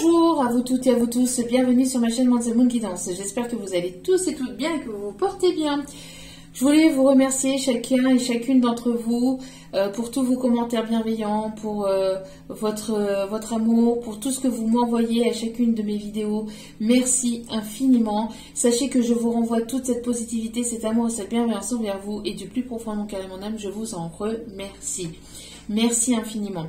Bonjour à vous toutes et à vous tous, bienvenue sur ma chaîne Monday Moon Guidance. J'espère que vous allez tous et toutes bien et que vous vous portez bien. Je voulais vous remercier chacun et chacune d'entre vous pour tous vos commentaires bienveillants, pour votre amour, pour tout ce que vous m'envoyez à chacune de mes vidéos. Merci infiniment. Sachez que je vous renvoie toute cette positivité, cet amour et cette bienveillance envers vous et du plus profond de mon cœur et mon âme, je vous en remercie. Merci infiniment.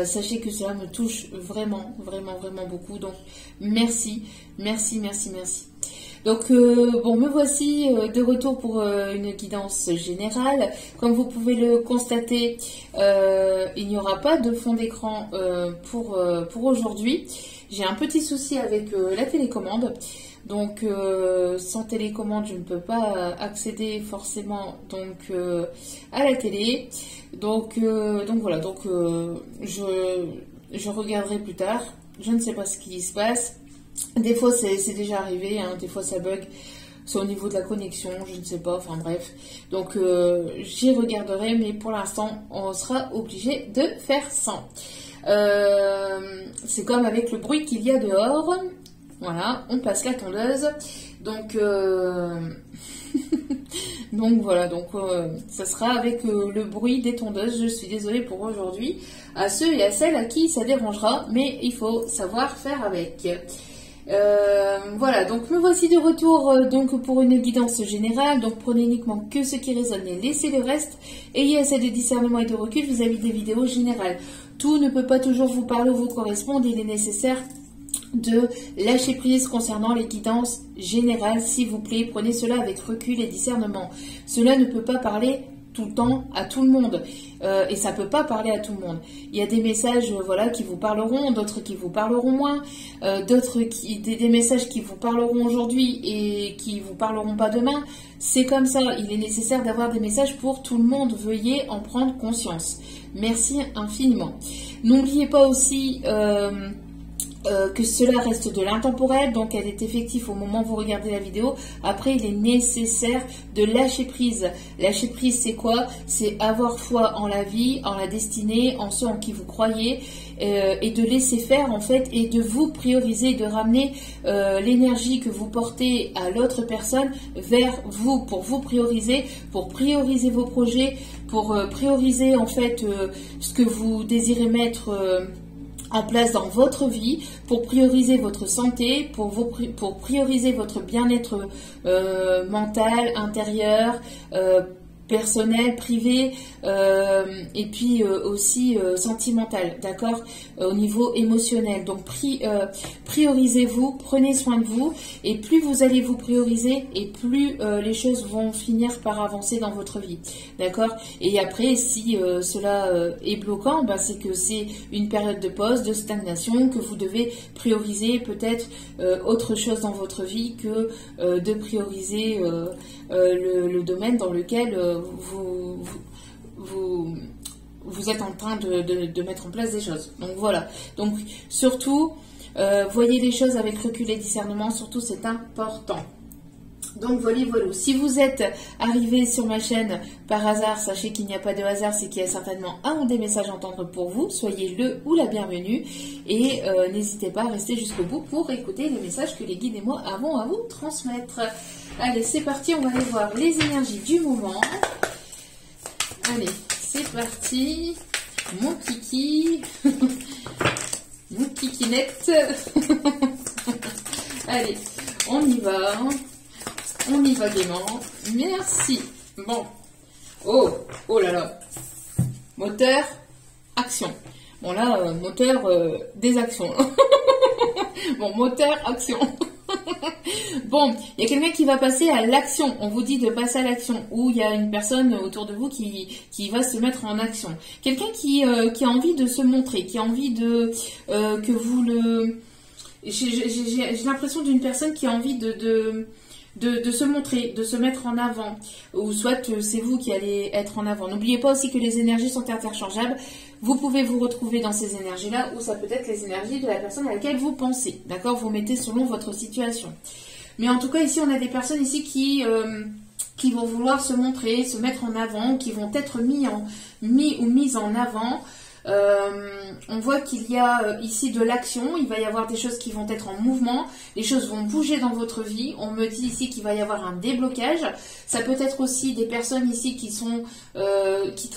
Sachez que cela me touche vraiment, vraiment, vraiment beaucoup. Donc, merci, merci, merci, merci. Donc, bon, me voici de retour pour une guidance générale. Comme vous pouvez le constater, il n'y aura pas de fond d'écran pour aujourd'hui. J'ai un petit souci avec la télécommande. Donc, sans télécommande, je ne peux pas accéder forcément donc à la télé. Donc voilà, donc je regarderai plus tard. Je ne sais pas ce qui se passe. Des fois, c'est déjà arrivé, hein, des fois ça bug. C'est au niveau de la connexion, je ne sais pas, enfin bref. Donc j'y regarderai, mais pour l'instant, on sera obligé de faire sans. C'est comme avec le bruit qu'il y a dehors. Voilà, on passe la tondeuse. Donc, donc voilà, donc ça sera avec le bruit des tondeuses. Je suis désolée pour aujourd'hui. À ceux et à celles à qui ça dérangera, mais il faut savoir faire avec. Voilà, donc me voici de retour donc pour une guidance générale. Donc prenez uniquement que ce qui résonne et laissez le reste. Ayez assez de discernement et de recul vis-à-vis des vidéos générales. Tout ne peut pas toujours vous parler ou vous correspondre. Il est nécessaire de lâcher prise concernant les guidances générales. S'il vous plaît, prenez cela avec recul et discernement. Cela ne peut pas parler tout le temps à tout le monde et ça peut pas parler à tout le monde. Il y a des messages voilà qui vous parleront, d'autres qui vous parleront moins, d'autres qui des messages qui vous parleront aujourd'hui et qui vous parleront pas demain. C'est comme ça, il est nécessaire d'avoir des messages pour tout le monde. Veuillez en prendre conscience. Merci infiniment. N'oubliez pas aussi que cela reste de l'intemporel, donc elle est effective au moment où vous regardez la vidéo. Après, il est nécessaire de lâcher prise. Lâcher prise, c'est quoi? C'est avoir foi en la vie, en la destinée, en ceux en qui vous croyez, et de laisser faire en fait, et de vous prioriser, de ramener l'énergie que vous portez à l'autre personne vers vous, pour vous prioriser, pour prioriser vos projets, pour prioriser en fait ce que vous désirez mettre en place dans votre vie, pour prioriser votre santé, pour prioriser votre bien-être mental, intérieur, personnel, privé, et puis aussi sentimental, d'accord, au niveau émotionnel. Donc priorisez-vous, prenez soin de vous, et plus vous allez vous prioriser, et plus les choses vont finir par avancer dans votre vie, d'accord. Et après, si cela est bloquant, ben, c'est que c'est une période de pause, de stagnation, que vous devez prioriser peut-être autre chose dans votre vie que de prioriser le domaine dans lequel vous êtes en train de mettre en place des choses. Donc voilà. Donc surtout, voyez les choses avec recul et discernement. Surtout, c'est important. Donc voilà. Si vous êtes arrivé sur ma chaîne par hasard, sachez qu'il n'y a pas de hasard, c'est qu'il y a certainement un ou des messages à entendre pour vous. Soyez le ou la bienvenue et n'hésitez pas à rester jusqu'au bout pour écouter les messages que les guides et moi avons à vous transmettre. Allez, c'est parti, on va aller voir les énergies du moment. Allez, c'est parti. Mon kiki. Mon kikinette. Allez, on y va. On y va gaiement. Merci. Bon. Oh là là. Moteur, action. Bon là, moteur, des actions. Bon, moteur, action. Bon, il y a quelqu'un qui va passer à l'action. On vous dit de passer à l'action. Ou il y a une personne autour de vous qui va se mettre en action. Quelqu'un qui a envie de se montrer, qui a envie de que vous le... J'ai l'impression d'une personne qui a envie de se montrer, de se mettre en avant, ou soit c'est vous qui allez être en avant. N'oubliez pas aussi que les énergies sont interchangeables. Vous pouvez vous retrouver dans ces énergies-là, ou ça peut être les énergies de la personne à laquelle vous pensez. D'accord? Vous mettez selon votre situation. Mais en tout cas, ici, on a des personnes ici qui vont vouloir se montrer, se mettre en avant, qui vont être mis ou mises en avant. On voit qu'il y a ici de l'action, il va y avoir des choses qui vont être en mouvement, les choses vont bouger dans votre vie. On me dit ici qu'il va y avoir un déblocage. Ça peut être aussi des personnes ici qui sont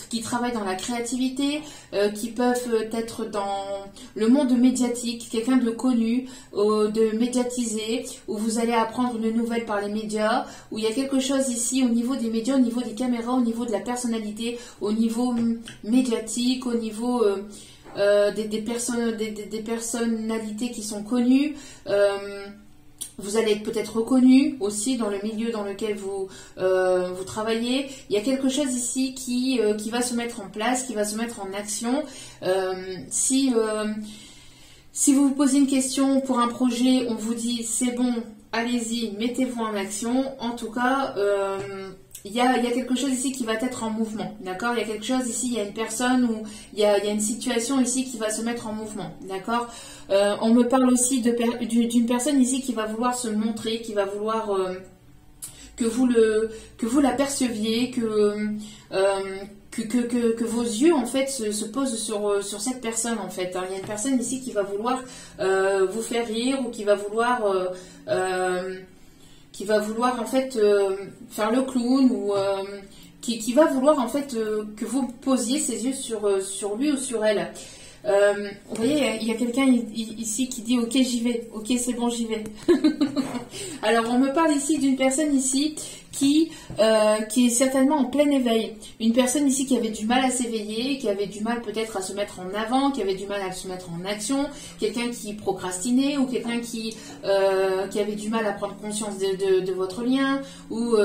qui travaillent dans la créativité, qui peuvent être dans le monde médiatique, quelqu'un de connu, de médiatisé, où vous allez apprendre une nouvelle par les médias, où il y a quelque chose ici au niveau des médias, au niveau des caméras, au niveau de la personnalité, au niveau médiatique, au niveau des personnalités qui sont connues. Vous allez être peut-être reconnu aussi dans le milieu dans lequel vous travaillez. Il y a quelque chose ici qui va se mettre en place, qui va se mettre en action. Si vous vous posez une question pour un projet, on vous dit c'est bon, allez-y, mettez-vous en action. En tout cas, il y a quelque chose ici qui va être en mouvement, d'accord? Il y a quelque chose ici, il y a une personne ou il y a une situation ici qui va se mettre en mouvement, d'accord? On me parle aussi d'une personne ici qui va vouloir se montrer, qui va vouloir que vous l'aperceviez, que vos yeux en fait se posent sur cette personne en fait. Il y a une personne ici qui va vouloir vous faire rire ou qui va vouloir en fait faire le clown ou qui va vouloir en fait que vous posiez ses yeux sur lui ou sur elle. Vous voyez, il y a quelqu'un ici qui dit ok j'y vais, ok c'est bon j'y vais. Alors on me parle ici d'une personne ici qui est certainement en plein éveil. Une personne ici qui avait du mal à s'éveiller, qui avait du mal peut-être à se mettre en avant, qui avait du mal à se mettre en action, quelqu'un qui procrastinait ou quelqu'un qui avait du mal à prendre conscience de votre lien ou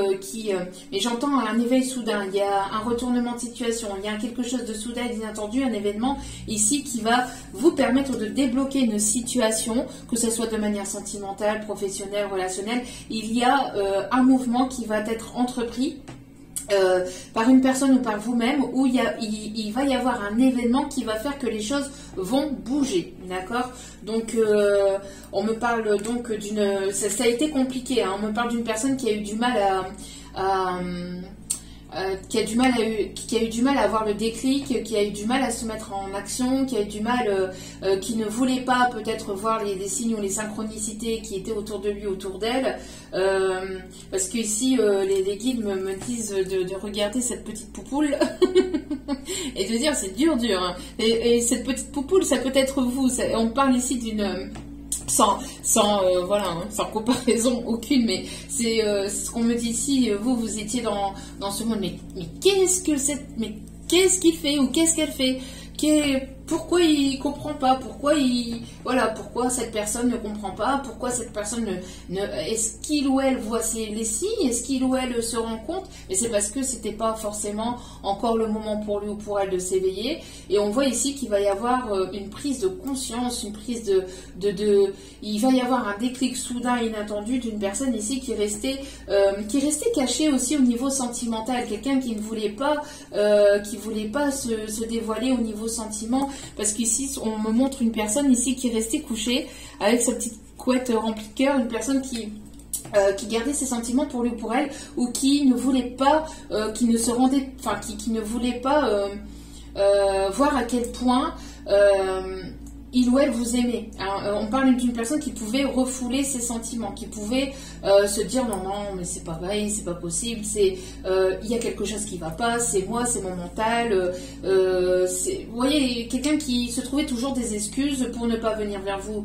mais j'entends un éveil soudain, il y a un retournement de situation, il y a quelque chose de soudain et d'inattendu, un événement ici qui va vous permettre de débloquer une situation, que ce soit de manière sentimentale, professionnelle, relationnelle. Il y a un mouvement qui va être entrepris par une personne ou par vous-même où il va y avoir un événement qui va faire que les choses vont bouger, d'accord? Donc on me parle donc ça a été compliqué, hein. On me parle d'une personne qui a eu du mal qui a eu du mal à avoir le déclic, qui a eu du mal à se mettre en action, qui a eu du mal, qui ne voulait pas peut-être voir les signes ou les synchronicités qui étaient autour de lui, autour d'elle, parce que ici les guides me disent de regarder cette petite poupoule et de dire c'est dur, hein. Et cette petite poupoule, ça peut être vous. On parle ici d'une voilà, hein, sans comparaison aucune, mais c'est ce qu'on me dit ici. Vous étiez dans ce monde, mais qu'est-ce qu'il fait ou qu'est-ce qu'elle fait? Pourquoi il comprend pas? Pourquoi cette personne ne comprend pas? Pourquoi cette personne est-ce qu'il ou elle voit les signes? Est-ce qu'il ou elle se rend compte? Mais c'est parce que c'était pas forcément encore le moment pour lui ou pour elle de s'éveiller. Et on voit ici qu'il va y avoir une prise de conscience, une prise il va y avoir un déclic soudain et inattendu d'une personne ici qui est restée cachée aussi au niveau sentimental. Quelqu'un qui ne voulait pas, se dévoiler au niveau sentiment. Parce qu'ici, on me montre une personne ici qui est restée couchée avec sa petite couette remplie de cœur, une personne qui gardait ses sentiments pour lui ou pour elle, ou qui ne voulait pas, qui ne voulait pas voir à quel point il ou elle vous aimait. Alors, on parle d'une personne qui pouvait refouler ses sentiments, qui pouvait se dire non, mais c'est pas vrai, c'est pas possible, il y a quelque chose qui va pas, c'est moi, c'est mon mental. Vous voyez, quelqu'un qui se trouvait toujours des excuses pour ne pas venir vers vous,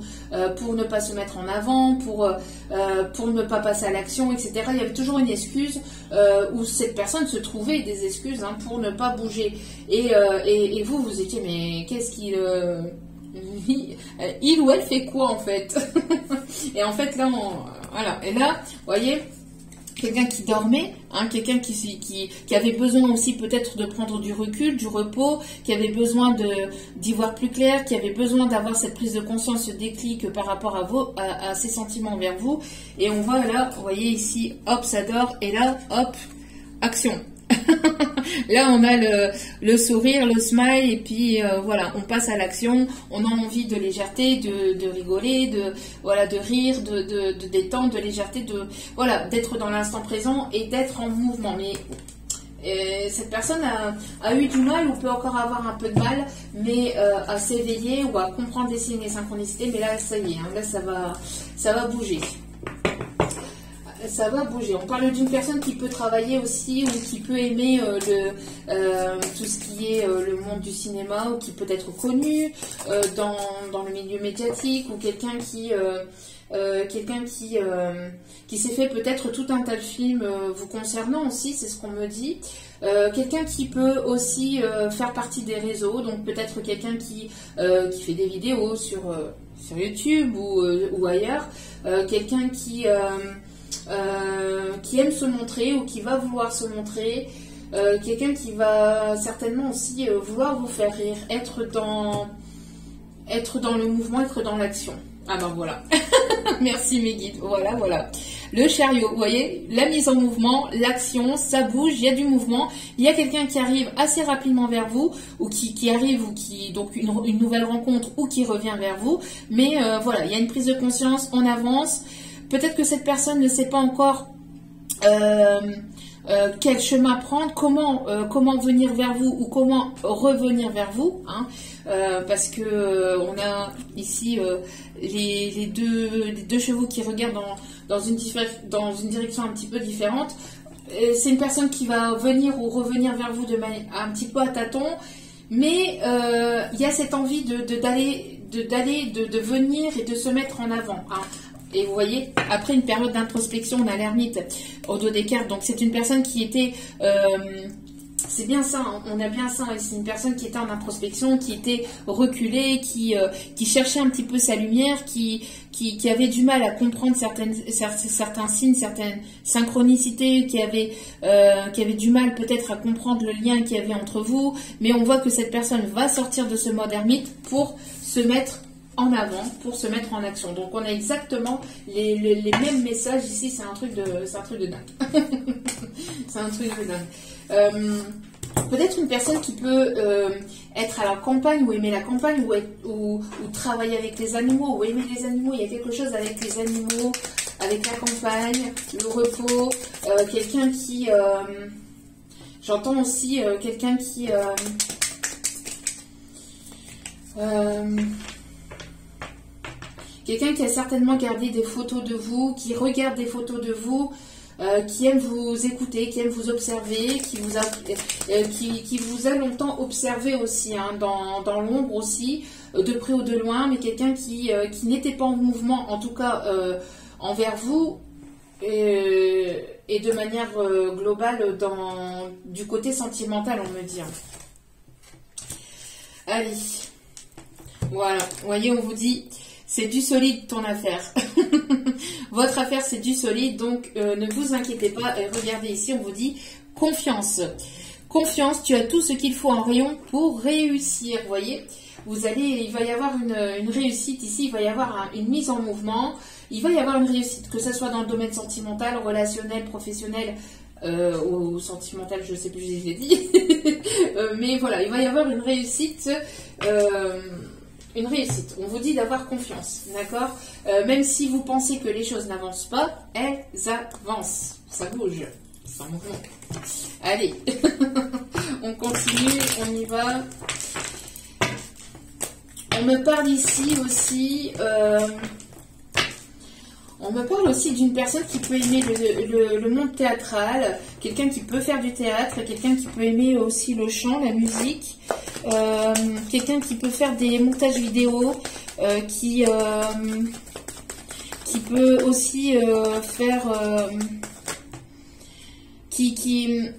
pour ne pas se mettre en avant, pour ne pas passer à l'action, etc. Il y avait toujours une excuse où cette personne se trouvait des excuses pour ne pas bouger. Et vous étiez, mais qu'est-ce qu'il... il ou elle fait quoi en fait? Et en fait là voilà, et là vous voyez quelqu'un qui dormait, quelqu'un qui avait besoin aussi peut-être de prendre du recul, du repos, qui avait besoin d'y voir plus clair, qui avait besoin d'avoir cette prise de conscience, ce déclic par rapport à ses sentiments envers vous. Et on voit là, vous voyez ici, hop ça dort, et là hop, action. Là on a le sourire, le smile, et puis voilà, on passe à l'action. On a envie de légèreté, de rigoler, de rire, de détente, de légèreté, d'être dans l'instant présent et d'être en mouvement. Mais Et cette personne a eu du mal ou peut encore avoir un peu de mal, mais à s'éveiller ou à comprendre les signes et synchronicités. Mais là, ça y est, hein, là, ça va bouger. Ça va bouger. On parle d'une personne qui peut travailler aussi ou qui peut aimer tout ce qui est le monde du cinéma ou qui peut être connu dans le milieu médiatique ou quelqu'un qui s'est fait peut-être tout un tas de films vous concernant aussi, c'est ce qu'on me dit. Quelqu'un qui peut aussi faire partie des réseaux, donc peut-être quelqu'un qui fait des vidéos sur YouTube ou ailleurs, quelqu'un qui aime se montrer ou qui va vouloir se montrer, quelqu'un qui va certainement aussi vouloir vous faire rire, être dans le mouvement, être dans l'action. Ah ben voilà. Merci mes guides. Voilà. Le chariot, vous voyez, la mise en mouvement, l'action, ça bouge, il y a du mouvement. Il y a quelqu'un qui arrive assez rapidement vers vous, ou qui arrive, ou qui, donc une nouvelle rencontre, ou qui revient vers vous. Mais voilà, il y a une prise de conscience, on avance. Peut-être que cette personne ne sait pas encore quel chemin prendre, comment venir vers vous ou comment revenir vers vous, hein, parce que on a ici les deux chevaux qui regardent dans une direction un petit peu différente. C'est une personne qui va venir ou revenir vers vous de manière un petit peu à tâtons, mais il y a cette envie de venir et de se mettre en avant, hein. Et vous voyez, après une période d'introspection, on a l'ermite au dos des cartes. Donc c'est une personne qui était... c'est bien ça, hein, on a bien ça. C'est une personne qui était en introspection, qui était reculée, qui cherchait un petit peu sa lumière, qui avait du mal à comprendre certains signes, certaines synchronicités, qui avait du mal peut-être à comprendre le lien qu'il y avait entre vous. Mais on voit que cette personne va sortir de ce mode ermite pour se mettre en avant, pour se mettre en action. Donc on a exactement les mêmes messages ici. C'est un truc de dingue. C'est un truc de dingue. Peut-être une personne qui peut être à la campagne ou aimer la campagne ou travailler avec les animaux ou aimer les animaux. Il y a quelque chose avec les animaux, avec la campagne, le repos. Quelqu'un qui... J'entends aussi quelqu'un qui... quelqu'un qui a certainement gardé des photos de vous, qui regarde des photos de vous, qui aime vous écouter, qui aime vous observer, qui vous a longtemps observé aussi, hein, dans l'ombre aussi, de près ou de loin, mais quelqu'un qui n'était pas en mouvement, en tout cas envers vous, et de manière globale du côté sentimental, on me dit. Allez, voilà, vous voyez, on vous dit... C'est du solide ton affaire. Votre affaire, c'est du solide, donc ne vous inquiétez pas. Et regardez ici, on vous dit confiance. Confiance, tu as tout ce qu'il faut en rayon pour réussir. Vous voyez, il va y avoir une réussite ici, il va y avoir une mise en mouvement. Il va y avoir une réussite, que ce soit dans le domaine sentimental, relationnel, professionnel ou sentimental, je ne sais plus, je l'ai dit. Mais voilà, il va y avoir une réussite. Une réussite. On vous dit d'avoir confiance, d'accord? Même si vous pensez que les choses n'avancent pas, elles avancent. Ça bouge. C'est un mouvement. Allez, on continue, on y va. On me parle ici aussi... on me parle aussi d'une personne qui peut aimer le monde théâtral, quelqu'un qui peut faire du théâtre, quelqu'un qui peut aimer aussi le chant, la musique, quelqu'un qui peut faire des montages vidéo, qui peut aussi faire... qui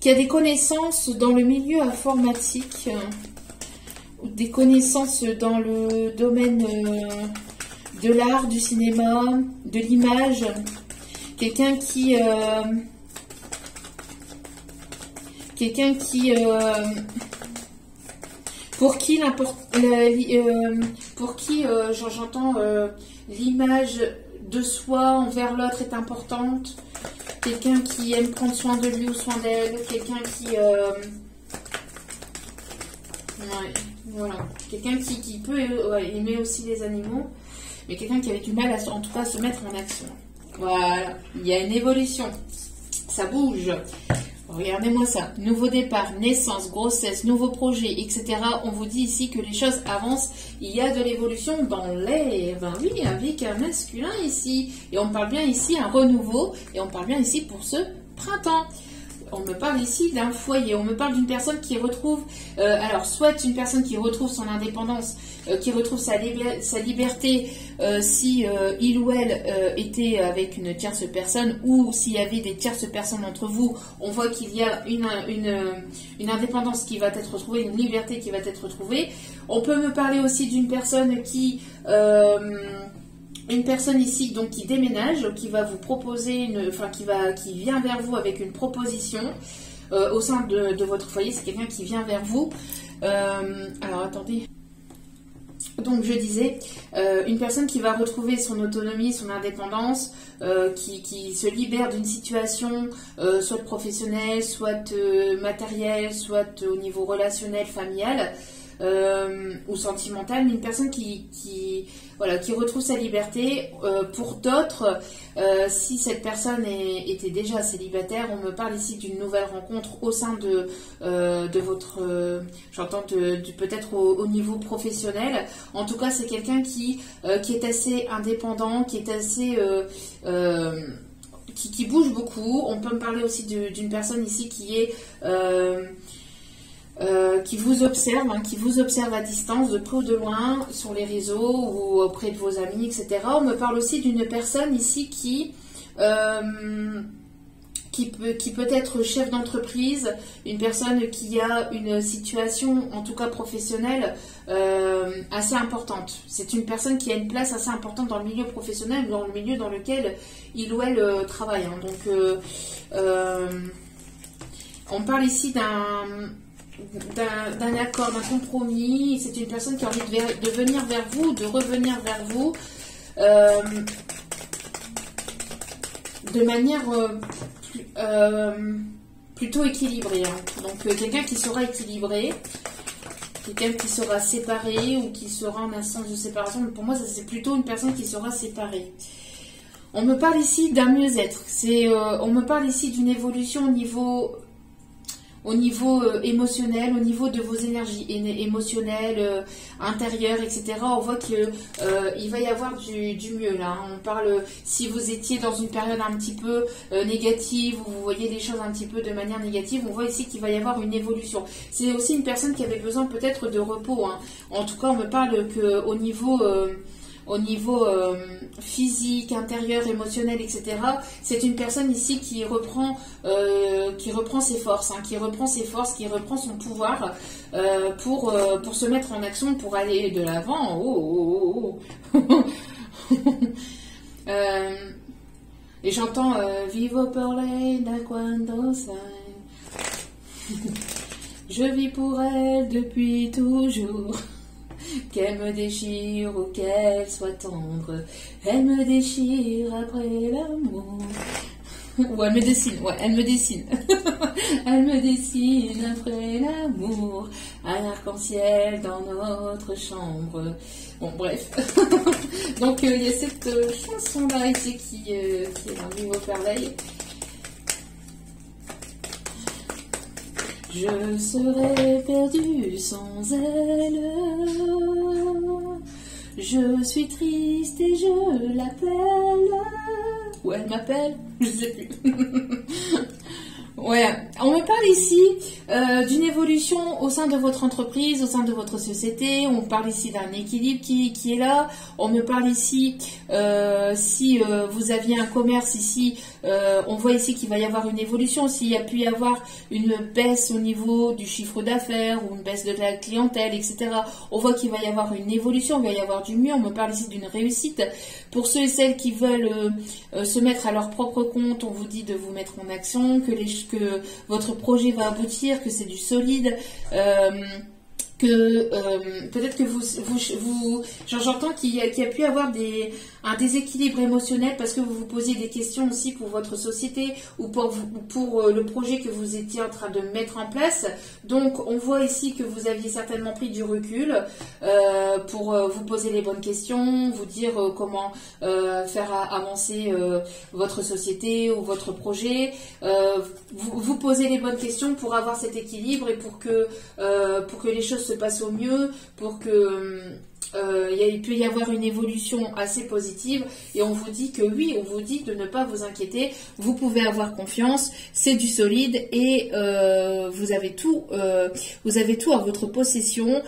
a des connaissances dans le milieu informatique, des connaissances dans le domaine... de l'art, du cinéma, de l'image, quelqu'un qui pour qui j'entends l'image de soi envers l'autre est importante, quelqu'un qui aime prendre soin de lui ou soin d'elle, quelqu'un qui voilà, quelqu'un qui peut aimer aussi les animaux. Mais quelqu'un qui avait du mal, en tout cas, à se mettre en action. Voilà, il y a une évolution. Ça bouge. Regardez-moi ça. Nouveau départ, naissance, grossesse, nouveau projet, etc. On vous dit ici que les choses avancent. Il y a de l'évolution dans l'air. Ben oui, avec un masculin ici. Et on parle bien ici un renouveau. Et on parle bien ici pour ce printemps. On me parle ici d'un foyer, on me parle d'une personne qui retrouve, alors soit une personne qui retrouve son indépendance, qui retrouve sa liberté si il ou elle était avec une tierce personne ou s'il y avait des tierces personnes entre vous, on voit qu'il y a une indépendance qui va être retrouvée, une liberté qui va être retrouvée. On peut me parler aussi d'une personne qui... une personne ici donc qui déménage, qui va vous proposer, qui vient vers vous avec une proposition au sein de votre foyer. C'est quelqu'un qui vient vers vous. Alors attendez. Donc je disais, une personne qui va retrouver son autonomie, son indépendance, qui se libère d'une situation, soit professionnelle, soit matérielle, soit au niveau relationnel, familial. Ou sentimentale, mais une personne qui retrouve sa liberté. Pour d'autres, si cette personne était déjà célibataire, on me parle ici d'une nouvelle rencontre au sein de votre, j'entends peut-être au niveau professionnel. En tout cas, c'est quelqu'un qui est assez indépendant, qui est assez qui bouge beaucoup. On peut me parler aussi d'une personne ici qui est qui vous observe à distance, de près ou de loin, sur les réseaux ou auprès de vos amis, etc. On me parle aussi d'une personne ici qui peut être chef d'entreprise, une personne qui a une situation, en tout cas professionnelle, assez importante. C'est une personne qui a une place assez importante dans le milieu professionnel, dans le milieu dans lequel il ou elle travaille. Hein. Donc, on parle ici d'un accord, d'un compromis. C'est une personne qui a envie de venir vers vous, de revenir vers vous de manière plutôt équilibrée. Hein. Donc quelqu'un qui sera équilibré, quelqu'un qui sera séparé ou qui sera en un sens de séparation. Mais pour moi, c'est plutôt une personne qui sera séparée. On me parle ici d'un mieux-être. On me parle ici d'une évolution au niveau émotionnel, au niveau de vos énergies émotionnelles, intérieures, etc. On voit qu'il va y avoir du mieux là. Hein. On parle, si vous étiez dans une période un petit peu négative, où vous voyez les choses un petit peu de manière négative, on voit ici qu'il va y avoir une évolution. C'est aussi une personne qui avait besoin peut-être de repos. Hein. En tout cas, on me parle qu'au niveau physique, intérieur, émotionnel, etc. C'est une personne ici qui reprend ses forces, hein, qui reprend son pouvoir pour se mettre en action, pour aller de l'avant. Et j'entends Vivo per lei da quando sai. Je vis pour elle depuis toujours. Qu'elle me déchire ou qu'elle soit tendre, elle me déchire après l'amour. Ou elle me dessine, elle me dessine. Elle me dessine après l'amour, un arc-en-ciel dans notre chambre. Bon, bref. Donc, il y a cette chanson-là ici qui est dans Vivo per lei. Je serais perdue sans elle. Je suis triste et je l'appelle. Ou elle m'appelle, je sais plus. Ouais, on me parle ici d'une évolution au sein de votre entreprise, au sein de votre société. On parle ici d'un équilibre qui est là. On me parle ici, si vous aviez un commerce ici, on voit ici qu'il va y avoir une évolution. S'il y a pu y avoir une baisse au niveau du chiffre d'affaires ou une baisse de la clientèle, etc. On voit qu'il va y avoir une évolution, il va y avoir du mieux. On me parle ici d'une réussite. Pour ceux et celles qui veulent se mettre à leur propre compte, on vous dit de vous mettre en action, que votre projet va aboutir, que c'est du solide. que peut-être que j'entends qu'il y a pu avoir un déséquilibre émotionnel parce que vous vous posiez des questions aussi pour votre société ou pour le projet que vous étiez en train de mettre en place. Donc on voit ici que vous aviez certainement pris du recul pour vous poser les bonnes questions, vous dire comment faire avancer votre société ou votre projet, vous poser les bonnes questions pour avoir cet équilibre et pour que les choses se passe au mieux, pour que il peut y avoir une évolution assez positive. Et on vous dit que oui, on vous dit de ne pas vous inquiéter, vous pouvez avoir confiance, c'est du solide et vous avez tout à votre possession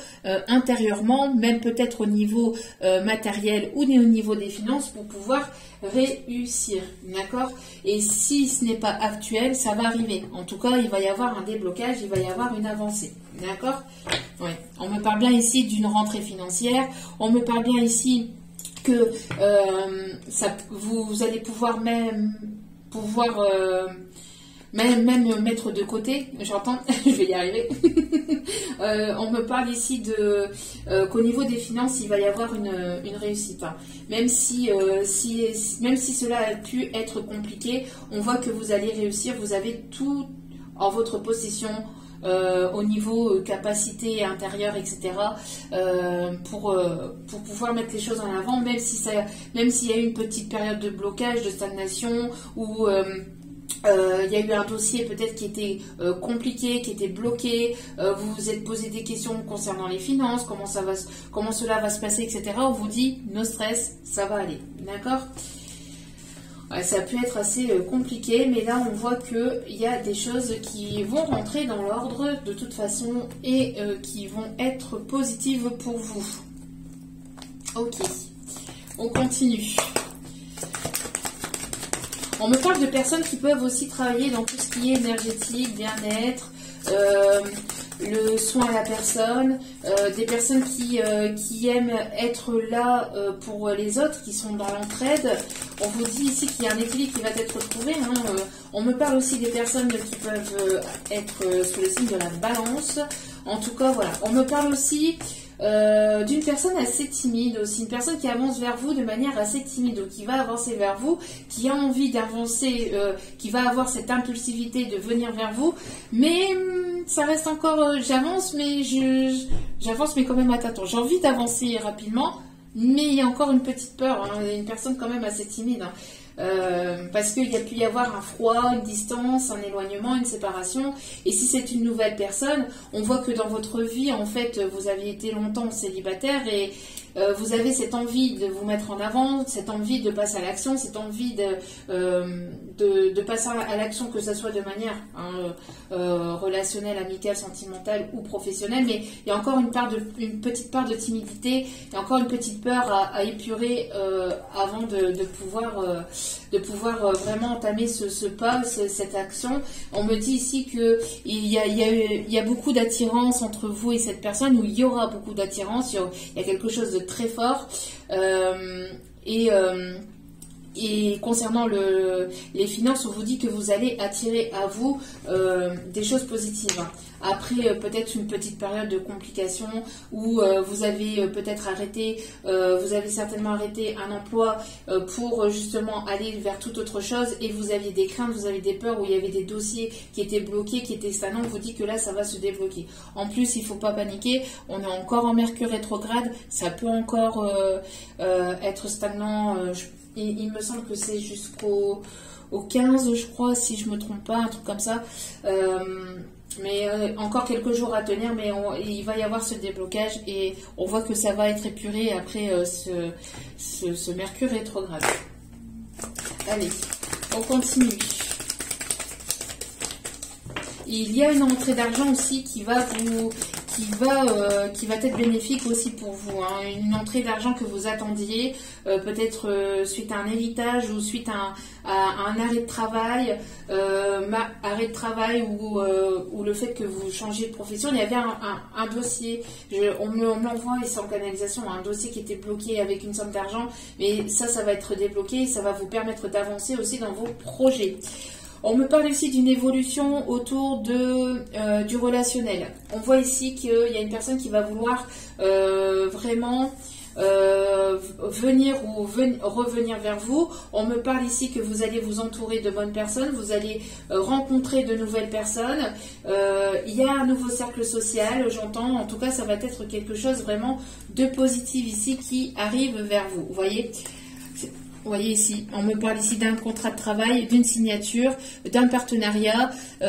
intérieurement, même peut-être au niveau matériel ou au niveau des finances pour pouvoir réussir, d'accord? Et si ce n'est pas actuel, ça va arriver. En tout cas, il va y avoir un déblocage, il va y avoir une avancée, d'accord? Oui. On me parle bien ici d'une rentrée financière, on me parle bien ici que vous allez pouvoir même mettre de côté, j'entends, je vais y arriver. On me parle ici qu'au niveau des finances, il va y avoir une réussite. Hein. Même si cela a pu être compliqué, on voit que vous allez réussir, vous avez tout en votre possession. Au niveau capacité intérieure, etc. Pour pouvoir mettre les choses en avant, même s'il y a eu une petite période de blocage, de stagnation, ou il y a eu un dossier peut-être qui était compliqué, qui était bloqué, vous vous êtes posé des questions concernant les finances, comment cela va se passer, etc. On vous dit, no stress, ça va aller, d'accord? Ouais, ça peut être assez compliqué, mais là on voit qu'il y a des choses qui vont rentrer dans l'ordre de toute façon et qui vont être positives pour vous. Ok, on continue. On me parle de personnes qui peuvent aussi travailler dans tout ce qui est énergétique, bien-être, le soin à la personne, des personnes qui aiment être là pour les autres, qui sont dans l'entraide. On vous dit ici qu'il y a un équilibre qui va être trouvé. Hein. On me parle aussi des personnes qui peuvent être sous le signe de la balance. En tout cas, voilà. On me parle aussi d'une personne assez timide aussi, une personne qui avance vers vous de manière assez timide, ou qui va avancer vers vous, qui a envie d'avancer, qui va avoir cette impulsivité de venir vers vous, mais ça reste encore, j'avance mais quand même à tâtons. J'ai envie d'avancer rapidement, mais il y a encore une petite peur, hein, une personne quand même assez timide, hein. Parce qu'il y a pu y avoir un froid, une distance, un éloignement, une séparation. Et si c'est une nouvelle personne, on voit que dans votre vie, en fait, vous avez été longtemps célibataire et vous avez cette envie de vous mettre en avant, cette envie de passer à l'action, cette envie de passer à l'action, que ce soit de manière relationnelle, amicale, sentimentale ou professionnelle. Mais il y a encore une petite part de timidité, il y a encore une petite peur à épurer avant de pouvoir vraiment entamer ce pas, cette action. On me dit ici qu'il y a beaucoup d'attirance entre vous et cette personne, ou il y aura beaucoup d'attirance, il y a quelque chose de très fort. Et concernant les finances, on vous dit que vous allez attirer à vous des choses positives. Après peut-être une petite période de complications où vous avez peut-être arrêté, vous avez certainement arrêté un emploi pour justement aller vers toute autre chose, et vous aviez des craintes, vous avez des peurs, où il y avait des dossiers qui étaient bloqués, qui étaient stagnants. On vous dit que là ça va se débloquer. En plus, il ne faut pas paniquer, on est encore en Mercure rétrograde, ça peut encore être stagnant. Il me semble que c'est jusqu'au 15, je crois, si je ne me trompe pas, un truc comme ça. Mais encore quelques jours à tenir, mais il va y avoir ce déblocage et on voit que ça va être épuré après ce Mercure rétrograde. Allez, on continue. Il y a une rentrée d'argent aussi qui va être bénéfique aussi pour vous, hein. Une entrée d'argent que vous attendiez, peut-être suite à un héritage ou suite à un arrêt de travail, ou le fait que vous changez de profession. Il y avait un dossier, on me l'envoie et c'est en canalisation, un dossier qui était bloqué avec une somme d'argent, mais ça va être débloqué et ça va vous permettre d'avancer aussi dans vos projets. On me parle ici d'une évolution autour du relationnel. On voit ici qu'il y a une personne qui va vouloir vraiment venir ou revenir vers vous. On me parle ici que vous allez vous entourer de bonnes personnes, vous allez rencontrer de nouvelles personnes. Il y a un nouveau cercle social, j'entends. En tout cas, ça va être quelque chose vraiment de positif ici qui arrive vers vous. Vous voyez ici, on me parle ici d'un contrat de travail, d'une signature, d'un partenariat. Il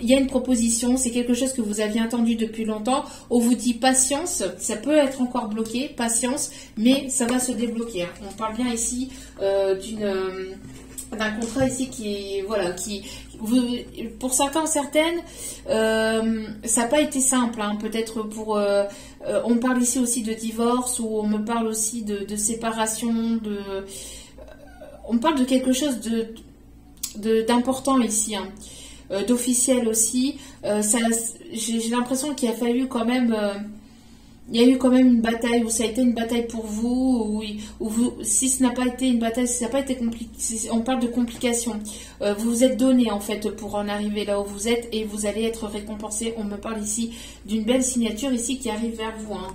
y a une proposition, c'est quelque chose que vous aviez attendu depuis longtemps. On vous dit patience, ça peut être encore bloqué, patience, mais ça va se débloquer. Hein. On parle bien ici d'un contrat ici pour certains, certaines, ça n'a pas été simple, hein, peut-être pour... on parle ici aussi de divorce, ou on me parle aussi de séparation, on parle de quelque chose d'important ici, hein, d'officiel aussi. J'ai l'impression qu'il a fallu quand même... il y a eu quand même une bataille, où ça a été une bataille pour vous, si ce n'a pas été une bataille, si ça n'a pas été compliqué, on parle de complications. Vous vous êtes donné en fait pour en arriver là où vous êtes, et vous allez être récompensé. On me parle ici d'une belle signature ici qui arrive vers vous, hein,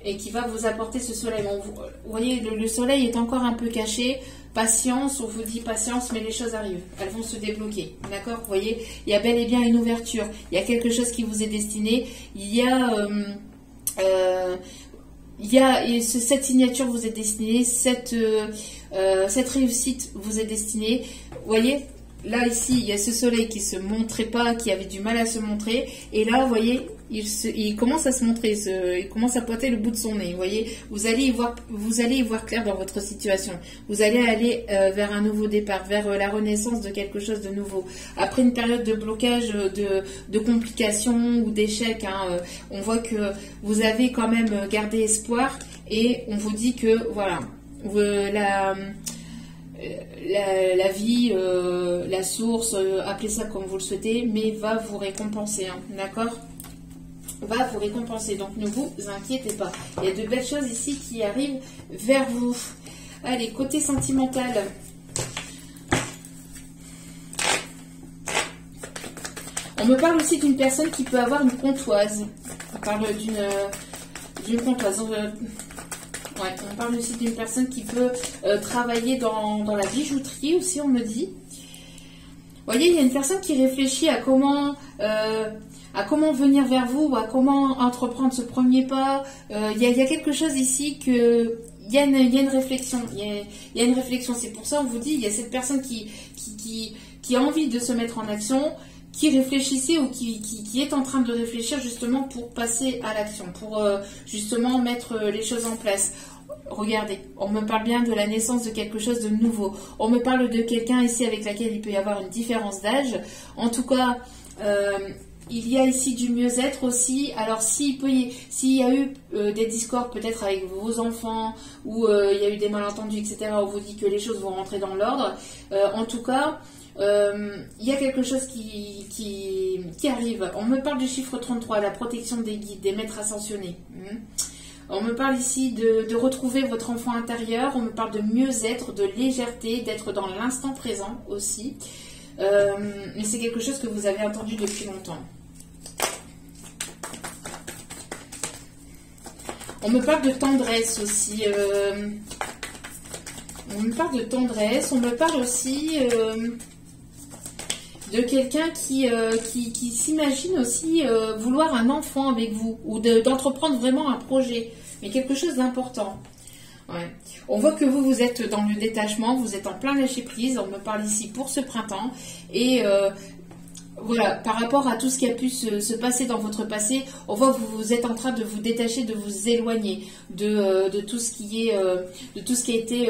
et qui va vous apporter ce soleil. Bon, vous voyez, le soleil est encore un peu caché. Patience, on vous dit patience, mais les choses arrivent. Elles vont se débloquer. D'accord? Vous voyez, il y a bel et bien une ouverture. Il y a quelque chose qui vous est destiné. Il y a cette signature vous est destinée, cette réussite vous est destinée. Vous voyez, là ici, il y a ce soleil qui se montrait pas, qui avait du mal à se montrer. Et là, vous voyez, il commence à se montrer, il commence à pointer le bout de son nez. Vous voyez, vous allez y voir clair dans votre situation. Vous allez aller vers un nouveau départ, vers la renaissance de quelque chose de nouveau. Après une période de blocage, de complications ou d'échecs, hein, on voit que vous avez quand même gardé espoir, et on vous dit que voilà, la vie, la source, appelez ça comme vous le souhaitez, mais va vous récompenser, hein, d'accord? Va vous récompenser, donc ne vous inquiétez pas. Il y a de belles choses ici qui arrivent vers vous. Allez, côté sentimental. On me parle aussi d'une personne qui peut avoir une comptoise. On parle d'une comptoise. Ouais, on parle aussi d'une personne qui peut travailler dans la bijouterie aussi, on me dit. Vous voyez, il y a une personne qui réfléchit à comment venir vers vous, ou à comment entreprendre ce premier pas. Il y a quelque chose ici que... Il y a une réflexion. Il y a une réflexion. C'est pour ça on vous dit, il y a cette personne qui a envie de se mettre en action, qui réfléchissait ou qui est en train de réfléchir justement pour passer à l'action, pour justement mettre les choses en place. Regardez, on me parle bien de la naissance de quelque chose de nouveau. On me parle de quelqu'un ici avec laquelle il peut y avoir une différence d'âge. En tout cas, il y a ici du mieux-être aussi. Alors, s'il y a eu des discords peut-être avec vos enfants, ou il y a eu des malentendus, etc., on vous dit que les choses vont rentrer dans l'ordre. En tout cas... il y a quelque chose qui arrive. On me parle du chiffre 33, la protection des guides, des maîtres ascensionnés. On me parle ici de retrouver votre enfant intérieur. On me parle de mieux-être, de légèreté, d'être dans l'instant présent aussi. Mais c'est quelque chose que vous avez attendu depuis longtemps. On me parle de tendresse aussi. On me parle de tendresse. On me parle aussi... de quelqu'un qui s'imagine aussi vouloir un enfant avec vous, ou d'entreprendre vraiment un projet, mais quelque chose d'important. Ouais. On voit que vous êtes dans le détachement, vous êtes en plein lâcher prise. On me parle ici pour ce printemps, et voilà, par rapport à tout ce qui a pu se passer dans votre passé, on voit que vous êtes en train de vous détacher, de vous éloigner de tout ce qui est, de tout ce qui a été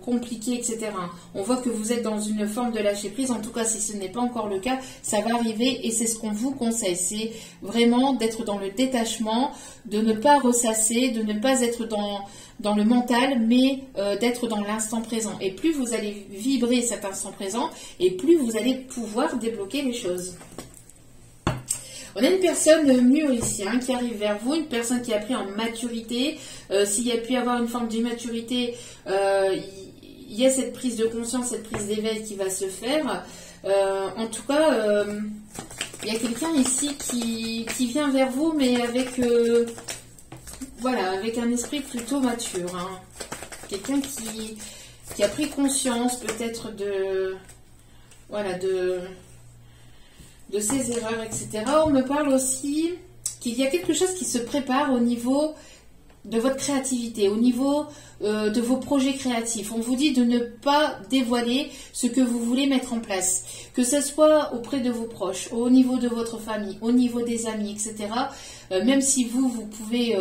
compliqué, etc. On voit que vous êtes dans une forme de lâcher prise. En tout cas, si ce n'est pas encore le cas, ça va arriver, et c'est ce qu'on vous conseille. C'est vraiment d'être dans le détachement, de ne pas ressasser, de ne pas être dans le mental, mais d'être dans l'instant présent. Et plus vous allez vibrer cet instant présent, et plus vous allez pouvoir débloquer les choses. On a une personne mûre ici, hein, qui arrive vers vous, une personne qui a pris en maturité. S'il y a pu y avoir une forme d'immaturité, il y a cette prise de conscience, cette prise d'éveil qui va se faire. En tout cas, il y a quelqu'un ici qui vient vers vous, mais avec, voilà, avec un esprit plutôt mature. Hein. Quelqu'un qui a pris conscience peut-être voilà, de ses erreurs, etc. On me parle aussi qu'il y a quelque chose qui se prépare au niveau de votre créativité, au niveau de vos projets créatifs. On vous dit de ne pas dévoiler ce que vous voulez mettre en place, que ce soit auprès de vos proches, au niveau de votre famille, au niveau des amis, etc. Même si vous pouvez,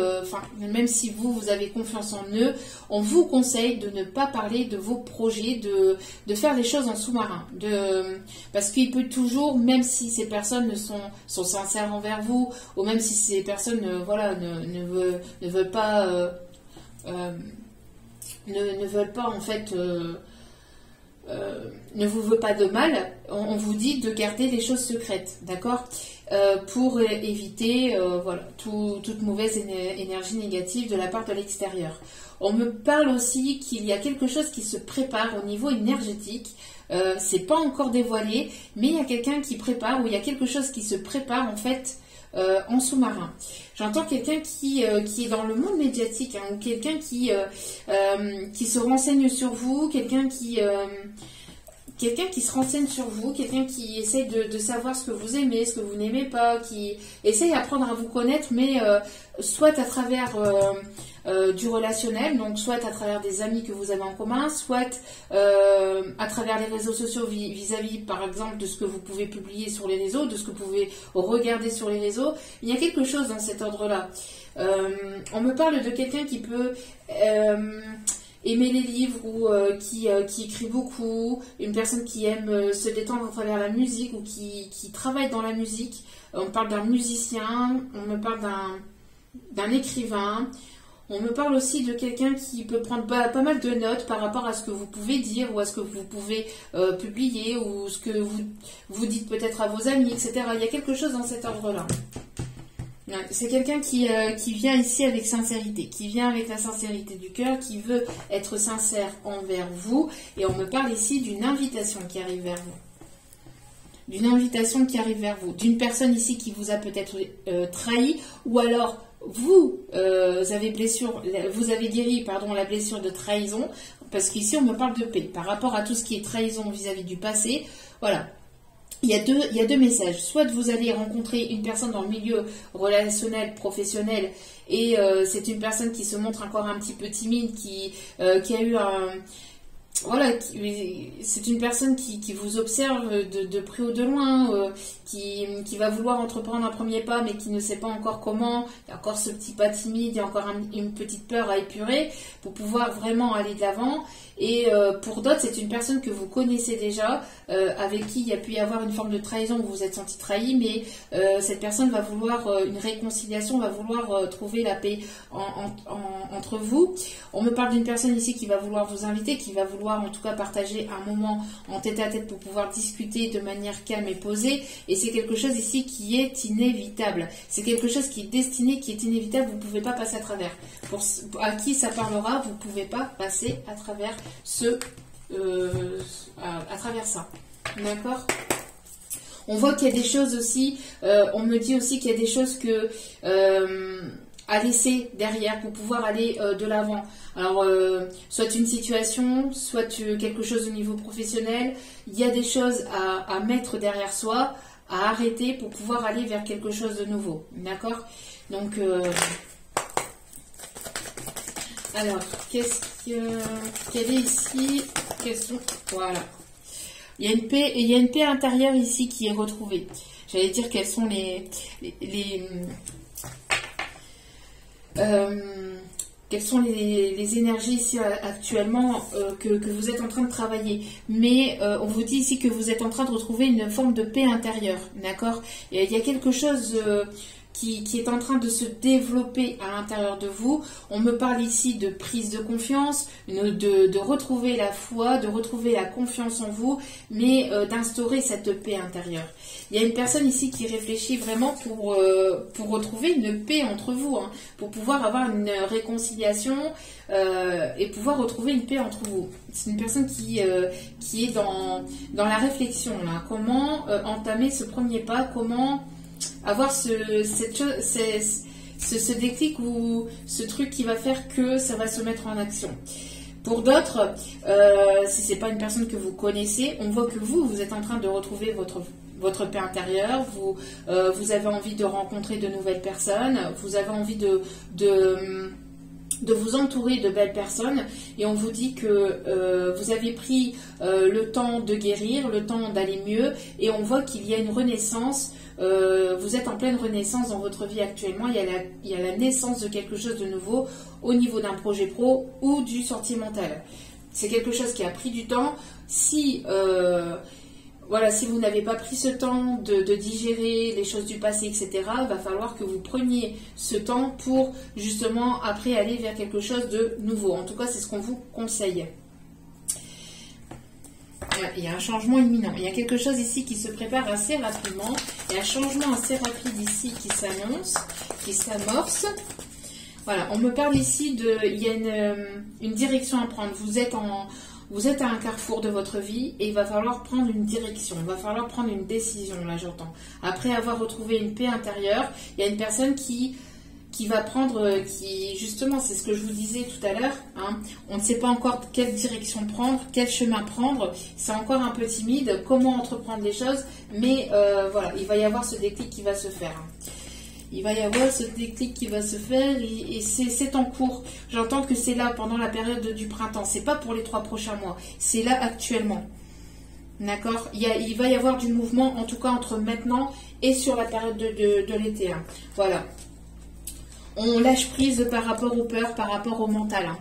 même si vous avez confiance en eux, on vous conseille de ne pas parler de vos projets, de faire les choses en sous-marin, parce qu'il peut toujours, même si ces personnes sont sincères envers vous, ou même si ces personnes, voilà, ne veulent pas, ne veulent pas en fait. Ne vous veut pas de mal, on vous dit de garder les choses secrètes, d'accord, pour éviter voilà, toute mauvaise énergie négative de la part de l'extérieur. On me parle aussi qu'il y a quelque chose qui se prépare au niveau énergétique, c'est pas encore dévoilé, mais il y a quelqu'un qui prépare, ou il y a quelque chose qui se prépare en fait en sous-marin. J'entends quelqu'un qui est dans le monde médiatique, hein, ou quelqu'un qui se renseigne sur vous, quelqu'un qui se renseigne sur vous, quelqu'un qui essaye de savoir ce que vous aimez, ce que vous n'aimez pas, qui essaye d'apprendre à vous connaître, mais soit à travers du relationnel, donc soit à travers des amis que vous avez en commun, soit à travers les réseaux sociaux vis-à-vis, par exemple, de ce que vous pouvez publier sur les réseaux, de ce que vous pouvez regarder sur les réseaux. Il y a quelque chose dans cet ordre-là. On me parle de quelqu'un qui peut aimer les livres, ou qui écrit beaucoup, une personne qui aime se détendre à travers la musique, ou qui travaille dans la musique. On me parle d'un musicien, on me parle d'un écrivain. On me parle aussi de quelqu'un qui peut prendre pas mal de notes par rapport à ce que vous pouvez dire, ou à ce que vous pouvez publier, ou ce que vous dites peut-être à vos amis, etc. Il y a quelque chose dans cet ordre-là. C'est quelqu'un qui vient ici avec sincérité, qui vient avec la sincérité du cœur, qui veut être sincère envers vous. Et on me parle ici d'une invitation qui arrive vers vous. D'une invitation qui arrive vers vous. D'une personne ici qui vous a peut-être trahi, ou alors vous avez guéri la blessure de trahison, parce qu'ici on me parle de paix. Par rapport à tout ce qui est trahison vis-à-vis du passé, voilà. Il y a deux messages. Soit vous allez rencontrer une personne dans le milieu relationnel, professionnel, et c'est une personne qui se montre encore un petit peu timide, qui a eu un... Voilà, c'est une personne qui vous observe de près ou de loin, qui va vouloir entreprendre un premier pas, mais qui ne sait pas encore comment. Il y a encore ce petit pas timide, il y a encore une petite peur à épurer pour pouvoir vraiment aller de l'avant. Et pour d'autres, c'est une personne que vous connaissez déjà, avec qui il y a pu y avoir une forme de trahison, vous vous êtes senti trahi, mais cette personne va vouloir une réconciliation, va vouloir trouver la paix entre vous. On me parle d'une personne ici qui va vouloir vous inviter, qui va vouloir en tout cas partager un moment en tête-à-tête pour pouvoir discuter de manière calme et posée. Et c'est quelque chose ici qui est inévitable. C'est quelque chose qui est destiné, qui est inévitable, vous ne pouvez pas passer à travers. À qui ça parlera, vous ne pouvez pas passer à travers à travers ça. D'accord ? On voit qu'il y a des choses aussi, on me dit aussi qu'il y a des choses à laisser derrière pour pouvoir aller de l'avant. Alors, soit une situation, soit quelque chose au niveau professionnel, il y a des choses à mettre derrière soi, à arrêter pour pouvoir aller vers quelque chose de nouveau. D'accord ? Donc, alors, quelle est ici ? Voilà. Il y a une paix intérieure ici qui est retrouvée. J'allais dire quelles sont quelles sont les énergies ici actuellement que vous êtes en train de travailler. Mais on vous dit ici que vous êtes en train de retrouver une forme de paix intérieure. D'accord ? Et il y a quelque chose qui est en train de se développer à l'intérieur de vous. On me parle ici de prise de confiance, de retrouver la foi, de retrouver la confiance en vous, mais d'instaurer cette paix intérieure. Il y a une personne ici qui réfléchit vraiment pour retrouver une paix entre vous, hein, pour pouvoir avoir une réconciliation et pouvoir retrouver une paix entre vous. C'est une personne qui est dans la réflexion, là. Comment entamer ce premier pas, comment avoir ce déclic ou ce truc qui va faire que ça va se mettre en action. Pour d'autres, si c'est pas une personne que vous connaissez, on voit que vous êtes en train de retrouver votre paix intérieure, vous avez envie de rencontrer de nouvelles personnes, vous avez envie de vous entourer de belles personnes, et on vous dit que vous avez pris le temps de guérir, le temps d'aller mieux, et on voit qu'il y a une renaissance. Vous êtes en pleine renaissance dans votre vie actuellement. Il y a la naissance de quelque chose de nouveau au niveau d'un projet pro ou du sentimental. C'est quelque chose qui a pris du temps. Si vous n'avez pas pris ce temps de digérer les choses du passé, etc., il va falloir que vous preniez ce temps pour justement après aller vers quelque chose de nouveau. En tout cas, c'est ce qu'on vous conseille. Il y a un changement imminent. Il y a quelque chose ici qui se prépare assez rapidement. Il y a un changement assez rapide ici qui s'annonce, qui s'amorce. Voilà, on me parle ici il y a une direction à prendre. Vous êtes à un carrefour de votre vie et il va falloir prendre une direction. Il va falloir prendre une décision, là j'entends. Après avoir retrouvé une paix intérieure, il y a une personne qui va prendre, justement, c'est ce que je vous disais tout à l'heure, hein, on ne sait pas encore quelle direction prendre, quel chemin prendre, c'est encore un peu timide, comment entreprendre les choses, mais voilà, il va y avoir ce déclic qui va se faire. Il va y avoir ce déclic qui va se faire et c'est en cours. J'entends que c'est là pendant la période du printemps, c'est pas pour les 3 prochains mois, c'est là actuellement. D'accord, il va y avoir du mouvement, en tout cas entre maintenant et sur la période de l'été. Hein. Voilà. On lâche prise par rapport aux peurs, par rapport au mental. Hein.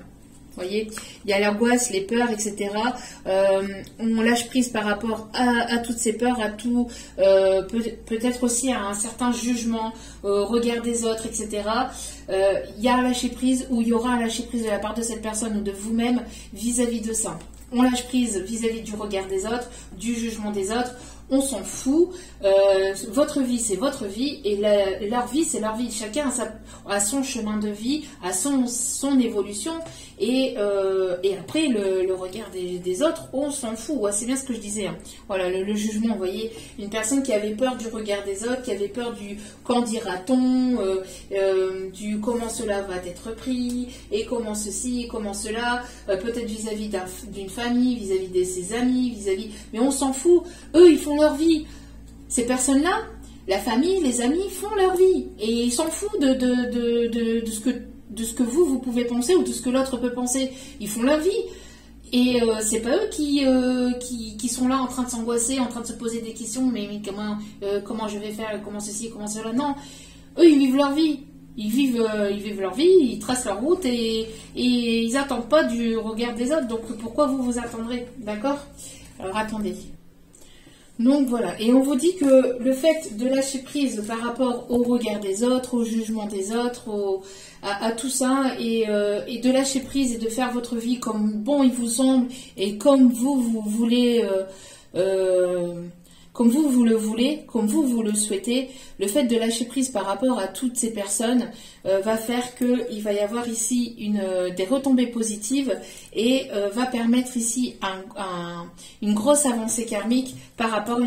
Vous voyez, il y a l'angoisse, les peurs, etc. On lâche prise par rapport à toutes ces peurs, à tout, peut-être aussi à un certain jugement, au regard des autres, etc. Il y a un lâcher prise ou il y aura un lâcher prise de la part de cette personne ou de vous-même vis-à-vis de ça. On lâche prise vis-à-vis du regard des autres, du jugement des autres. On s'en fout. Votre vie, c'est votre vie et leur vie, c'est leur vie. Chacun a son chemin de vie, a son évolution et après, le regard des autres, on s'en fout. Ouais, c'est bien ce que je disais. Hein. Voilà, le jugement, vous voyez, une personne qui avait peur du regard des autres, qui avait peur du qu'en dira-t-on, du comment cela va être pris et comment ceci, comment cela, peut-être vis-à-vis d'une famille, vis-à-vis de ses amis, mais on s'en fout. Eux, ils font leur vie. Ces personnes-là, la famille, les amis font leur vie et ils s'en foutent de ce que vous pouvez penser ou de ce que l'autre peut penser. Ils font leur vie et c'est pas eux qui sont là en train de s'angoisser, en train de se poser des questions. Mais comment je vais faire, comment ceci, comment cela. Non, eux ils vivent leur vie. Ils vivent leur vie, ils tracent leur route et ils n'attendent pas du regard des autres. Donc pourquoi vous attendrez, d'accord? Alors attendez. Donc voilà, et on vous dit que le fait de lâcher prise par rapport au regard des autres, au jugement des autres, à tout ça, et de lâcher prise et de faire votre vie comme bon il vous semble, et comme vous voulez, comme vous le voulez, comme vous le souhaitez, le fait de lâcher prise par rapport à toutes ces personnes va faire qu'il va y avoir ici des retombées positives et va permettre ici une grosse avancée karmique par rapport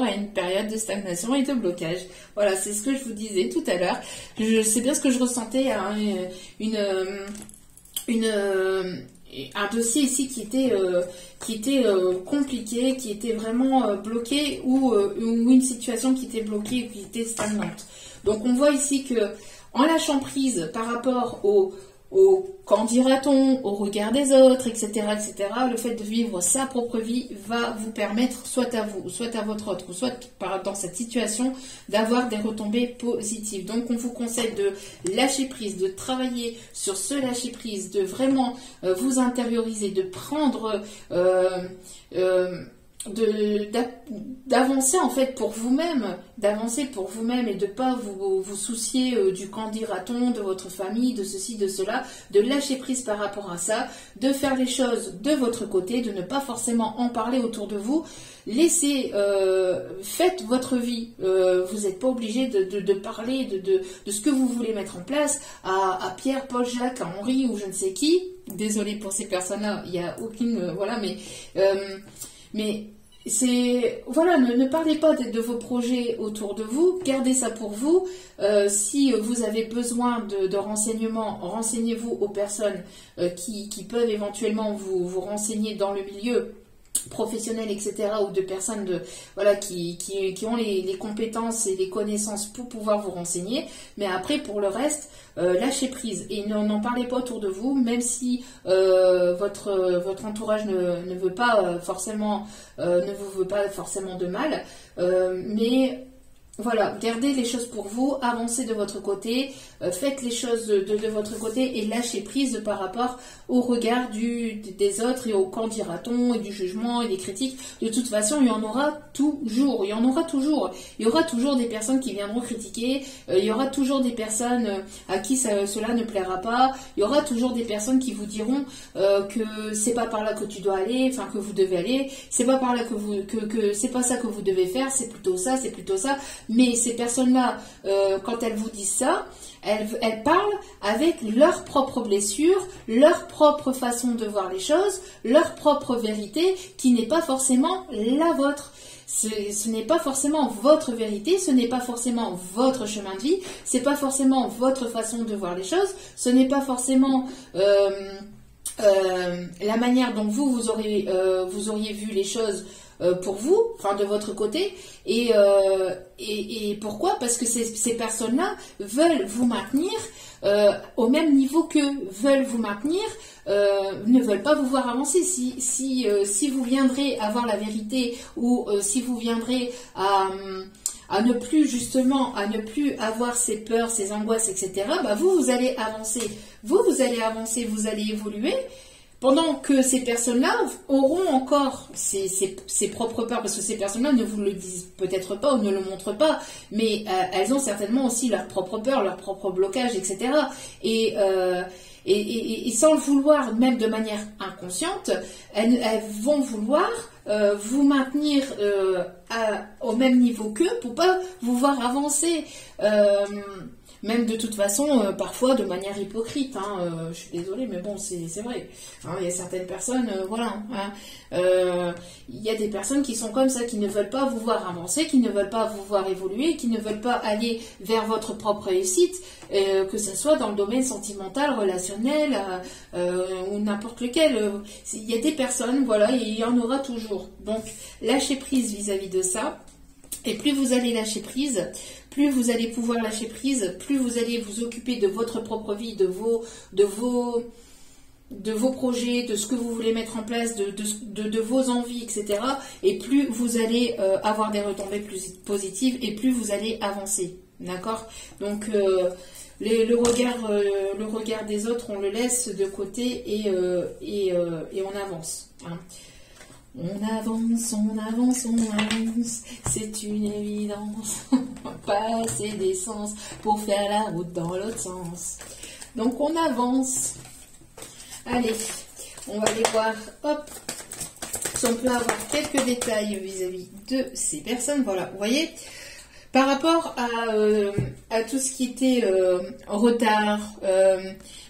à une période de stagnation et de blocage. Voilà, c'est ce que je vous disais tout à l'heure. C'est bien ce que je ressentais, hein, un dossier ici qui était compliqué, qui était vraiment bloqué ou une situation qui était bloquée, qui était stagnante. Donc on voit ici que en lâchant prise par rapport au qu'en dira-t-on, au regard des autres, etc., le fait de vivre sa propre vie va vous permettre, soit à vous, soit à votre autre, ou soit dans cette situation, d'avoir des retombées positives. Donc on vous conseille de lâcher prise, de travailler sur ce lâcher prise, de vraiment vous intérioriser, de prendre d'avancer en fait pour vous-même, et de pas vous soucier du qu'en dira-t-on, de votre famille, de ceci, de cela, de lâcher prise par rapport à ça, de faire les choses de votre côté, de ne pas forcément en parler autour de vous. Laissez, faites votre vie. Vous n'êtes pas obligé de parler de ce que vous voulez mettre en place à Pierre, Paul, Jacques, à Henri ou je ne sais qui. Désolée pour ces personnes-là, il n'y a aucune, voilà, mais c'est, voilà, ne parlez pas de vos projets autour de vous, gardez ça pour vous. Si vous avez besoin de renseignements, renseignez-vous aux personnes qui peuvent éventuellement vous renseigner dans le milieu professionnels, etc., ou de personnes voilà, qui ont les compétences et les connaissances pour pouvoir vous renseigner. Mais après, pour le reste, lâchez prise et n'en parlez pas autour de vous, même si votre entourage ne veut pas forcément, ne vous veut pas forcément de mal. Mais voilà, gardez les choses pour vous, avancez de votre côté, faites les choses de votre côté et lâchez prise par rapport au regard des autres et au qu'en dira-t-on et du jugement et des critiques. De toute façon, il y en aura toujours, il y en aura toujours. Il y aura toujours des personnes qui viendront critiquer, il y aura toujours des personnes à qui cela ne plaira pas, il y aura toujours des personnes qui vous diront que c'est pas par là que tu dois aller, enfin que vous devez aller, c'est pas par là que c'est pas ça que vous devez faire, c'est plutôt ça, c'est plutôt ça. Mais ces personnes-là, quand elles vous disent ça, elles parlent avec leurs propres blessures, leur propre façon de voir les choses, leur propre vérité, qui n'est pas forcément la vôtre. Ce n'est pas forcément votre vérité, ce n'est pas forcément votre chemin de vie, c'est pas forcément votre façon de voir les choses, ce n'est pas forcément la manière dont vous auriez vu les choses pour vous, enfin de votre côté, et pourquoi? Parce que ces personnes-là veulent vous maintenir au même niveau qu'eux, veulent vous maintenir, ne veulent pas vous voir avancer. Si vous viendrez avoir la vérité ou si vous viendrez à ne plus avoir ces peurs, ces angoisses, etc., bah vous allez avancer. Vous allez avancer, vous allez évoluer. Pendant que ces personnes-là auront encore ces propres peurs, parce que ces personnes-là ne vous le disent peut-être pas ou ne le montrent pas, mais elles ont certainement aussi leurs propres peurs, leurs propres blocages, etc. Et sans le vouloir, même de manière inconsciente, elles vont vouloir vous maintenir au même niveau qu'eux pour pas vous voir avancer. Même de toute façon, parfois de manière hypocrite, je suis désolée, mais bon, c'est vrai. Il y a certaines personnes, voilà. Il y a des personnes qui sont comme ça, qui ne veulent pas vous voir avancer, qui ne veulent pas vous voir évoluer, qui ne veulent pas aller vers votre propre réussite, que ce soit dans le domaine sentimental, relationnel, ou n'importe lequel. Il y a des personnes, voilà, et il y en aura toujours. Donc, lâchez prise vis-à-vis de ça. Et plus vous allez lâcher prise, plus vous allez pouvoir lâcher prise, plus vous allez vous occuper de votre propre vie, de vos projets, de ce que vous voulez mettre en place, de vos envies, etc. Et plus vous allez avoir des retombées plus positives et plus vous allez avancer. D'accord? Donc, le regard des autres, on le laisse de côté et on avance. On avance, c'est une évidence. Passer d'essence pour faire la route dans l'autre sens. Donc on avance. Allez, on va aller voir, hop, si on peut avoir quelques détails vis-à-vis de ces personnes. Voilà, vous voyez, par rapport à tout ce qui était en retard,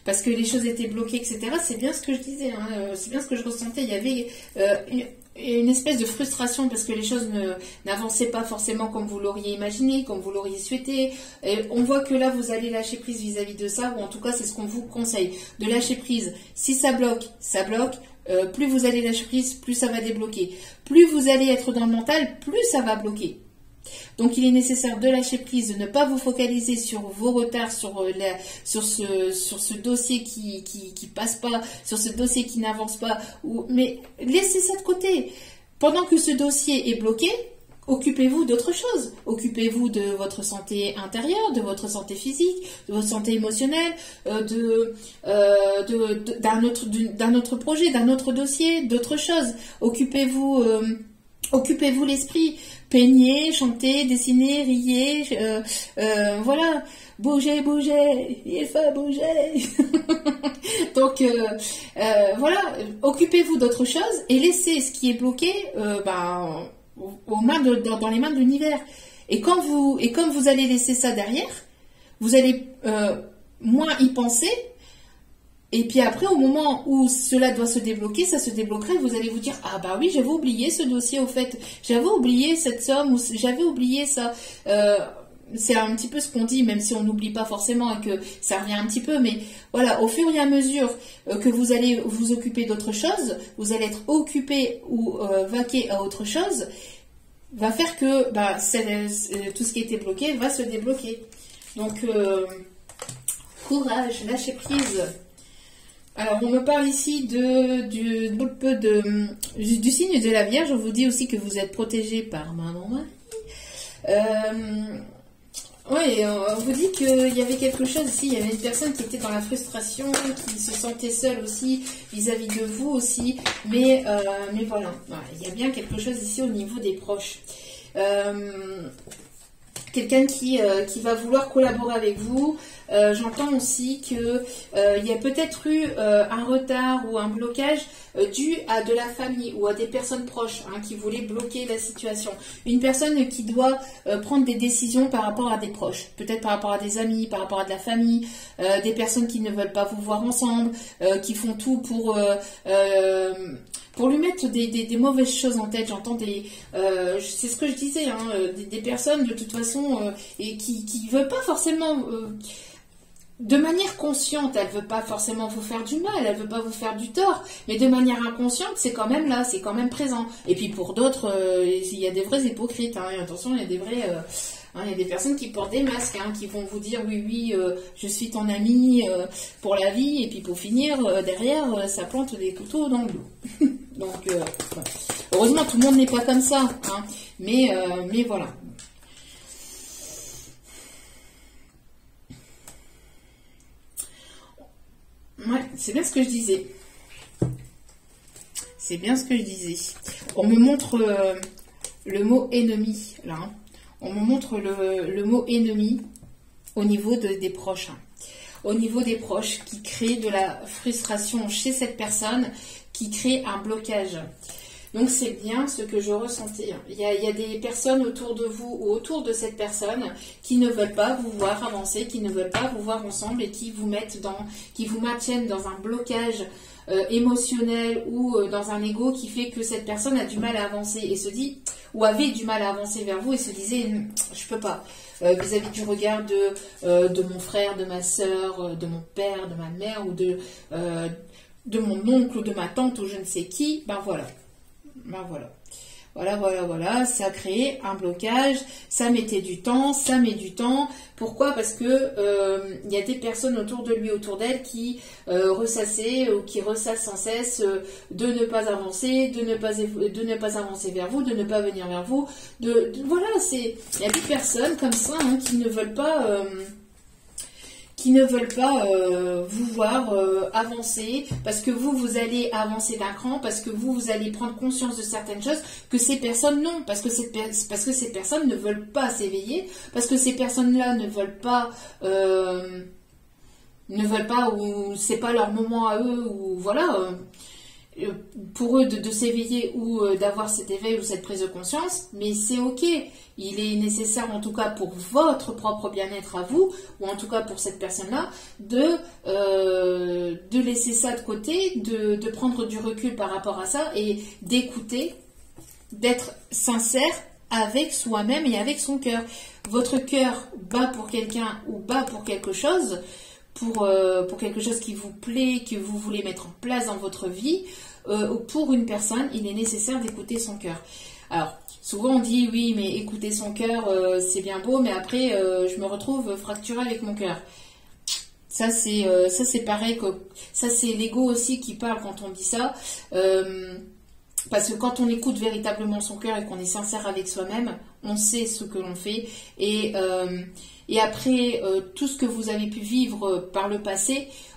parce que les choses étaient bloquées, etc., c'est bien ce que je disais, c'est bien ce que je ressentais. Il y avait une espèce de frustration parce que les choses n'avançaient pas forcément comme vous l'auriez imaginé, comme vous l'auriez souhaité. Et on voit que là, vous allez lâcher prise vis-à-vis de ça, ou en tout cas, c'est ce qu'on vous conseille, de lâcher prise. Si ça bloque, ça bloque. Plus vous allez lâcher prise, plus ça va débloquer. Plus vous allez être dans le mental, plus ça va bloquer. Donc il est nécessaire de lâcher prise, de ne pas vous focaliser sur vos retards, sur ce dossier qui passe pas, sur ce dossier qui n'avance pas, mais laissez ça de côté. Pendant que ce dossier est bloqué, occupez-vous d'autre chose. Occupez-vous de votre santé intérieure, de votre santé physique, de votre santé émotionnelle, d'un autre projet, d'un autre dossier, d'autres choses. Occupez-vous Occupez-vous l'esprit, peignez, chantez, dessinez, riez, voilà, bougez, bougez, il faut bouger. Donc voilà, occupez-vous d'autre chose et laissez ce qui est bloqué dans les mains de l'univers. Et comme vous allez laisser ça derrière, vous allez moins y penser. Et puis après, au moment où cela doit se débloquer, ça se débloquera et vous allez vous dire « Ah bah oui, j'avais oublié ce dossier au fait, j'avais oublié cette somme, ou j'avais oublié ça. C'est un petit peu ce qu'on dit, même si on n'oublie pas forcément et que ça revient un petit peu. Mais voilà, au fur et à mesure que vous allez vous occuper d'autre chose, vous allez être occupé ou vaquer à autre chose, va faire que tout ce qui était bloqué va se débloquer. Donc, courage, lâchez prise. Alors, on me parle ici du signe de la Vierge. On vous dit aussi que vous êtes protégé par maman Marie. Oui, on vous dit qu'il y avait quelque chose ici. Il y avait une personne qui était dans la frustration, qui se sentait seule aussi vis-à-vis de vous aussi. Mais voilà, il y a bien quelque chose ici au niveau des proches. Quelqu'un qui va vouloir collaborer avec vous. J'entends aussi que il y a peut-être eu un retard ou un blocage dû à de la famille ou à des personnes proches qui voulaient bloquer la situation. Une personne qui doit prendre des décisions par rapport à des proches, peut-être par rapport à des amis, par rapport à de la famille, des personnes qui ne veulent pas vous voir ensemble, qui font tout pour lui mettre des mauvaises choses en tête. J'entends c'est ce que je disais, des personnes de toute façon et qui ne veulent pas forcément de manière consciente, elle veut pas forcément vous faire du mal, elle veut pas vous faire du tort, mais de manière inconsciente, c'est quand même là, c'est quand même présent. Et puis pour d'autres, il y a des vrais hypocrites, et attention, il y a des vrais, il y a des personnes qui portent des masques, qui vont vous dire oui, je suis ton ami pour la vie, et puis pour finir, derrière, ça plante des couteaux dans le dos. Donc, heureusement, tout le monde n'est pas comme ça, mais voilà. Ouais, c'est bien ce que je disais. C'est bien ce que je disais. On me montre le mot ennemi, là. On me montre le mot ennemi au niveau des proches. Au niveau des proches qui créent de la frustration chez cette personne, qui crée un blocage. Donc c'est bien ce que je ressentais. Il y a des personnes autour de vous ou autour de cette personne qui ne veulent pas vous voir avancer, qui ne veulent pas vous voir ensemble et qui vous maintiennent dans un blocage émotionnel ou dans un ego qui fait que cette personne a du mal à avancer et se dit, ou avait du mal à avancer vers vous et se disait, je peux pas. Vis-à-vis du regard de mon frère, de ma soeur, de mon père, de ma mère ou de mon oncle ou de ma tante ou je ne sais qui, voilà. Voilà, ça a créé un blocage, ça mettait du temps, ça met du temps. Pourquoi? Parce que il y a des personnes autour de lui, autour d'elle, qui ressassaient ou qui ressassent sans cesse de ne pas avancer, de ne pas avancer vers vous, de ne pas venir vers vous. Voilà, il y a des personnes comme ça qui ne veulent pas. Vous voir avancer, parce que vous allez avancer d'un cran, parce que vous allez prendre conscience de certaines choses que ces personnes non, parce que ces personnes ne veulent pas s'éveiller, parce que ces personnes-là ne veulent pas ou c'est pas leur moment à eux, ou voilà. Pour eux de s'éveiller ou d'avoir cet éveil ou cette prise de conscience, mais c'est ok. Il est nécessaire, en tout cas pour votre propre bien-être à vous, ou en tout cas pour cette personne-là, de laisser ça de côté, de prendre du recul par rapport à ça et d'écouter, d'être sincère avec soi-même et avec son cœur. Votre cœur bat pour quelqu'un ou bat pour quelque chose, pour quelque chose qui vous plaît, que vous voulez mettre en place dans votre vie, pour une personne, il est nécessaire d'écouter son cœur. Alors, souvent on dit oui, mais écouter son cœur, c'est bien beau, mais après, je me retrouve fracturée avec mon cœur. Ça, c'est pareil, ça, c'est l'ego aussi qui parle quand on dit ça. Parce que quand on écoute véritablement son cœur et qu'on est sincère avec soi-même, on sait ce que l'on fait. Et après tout ce que vous avez pu vivre par le passé,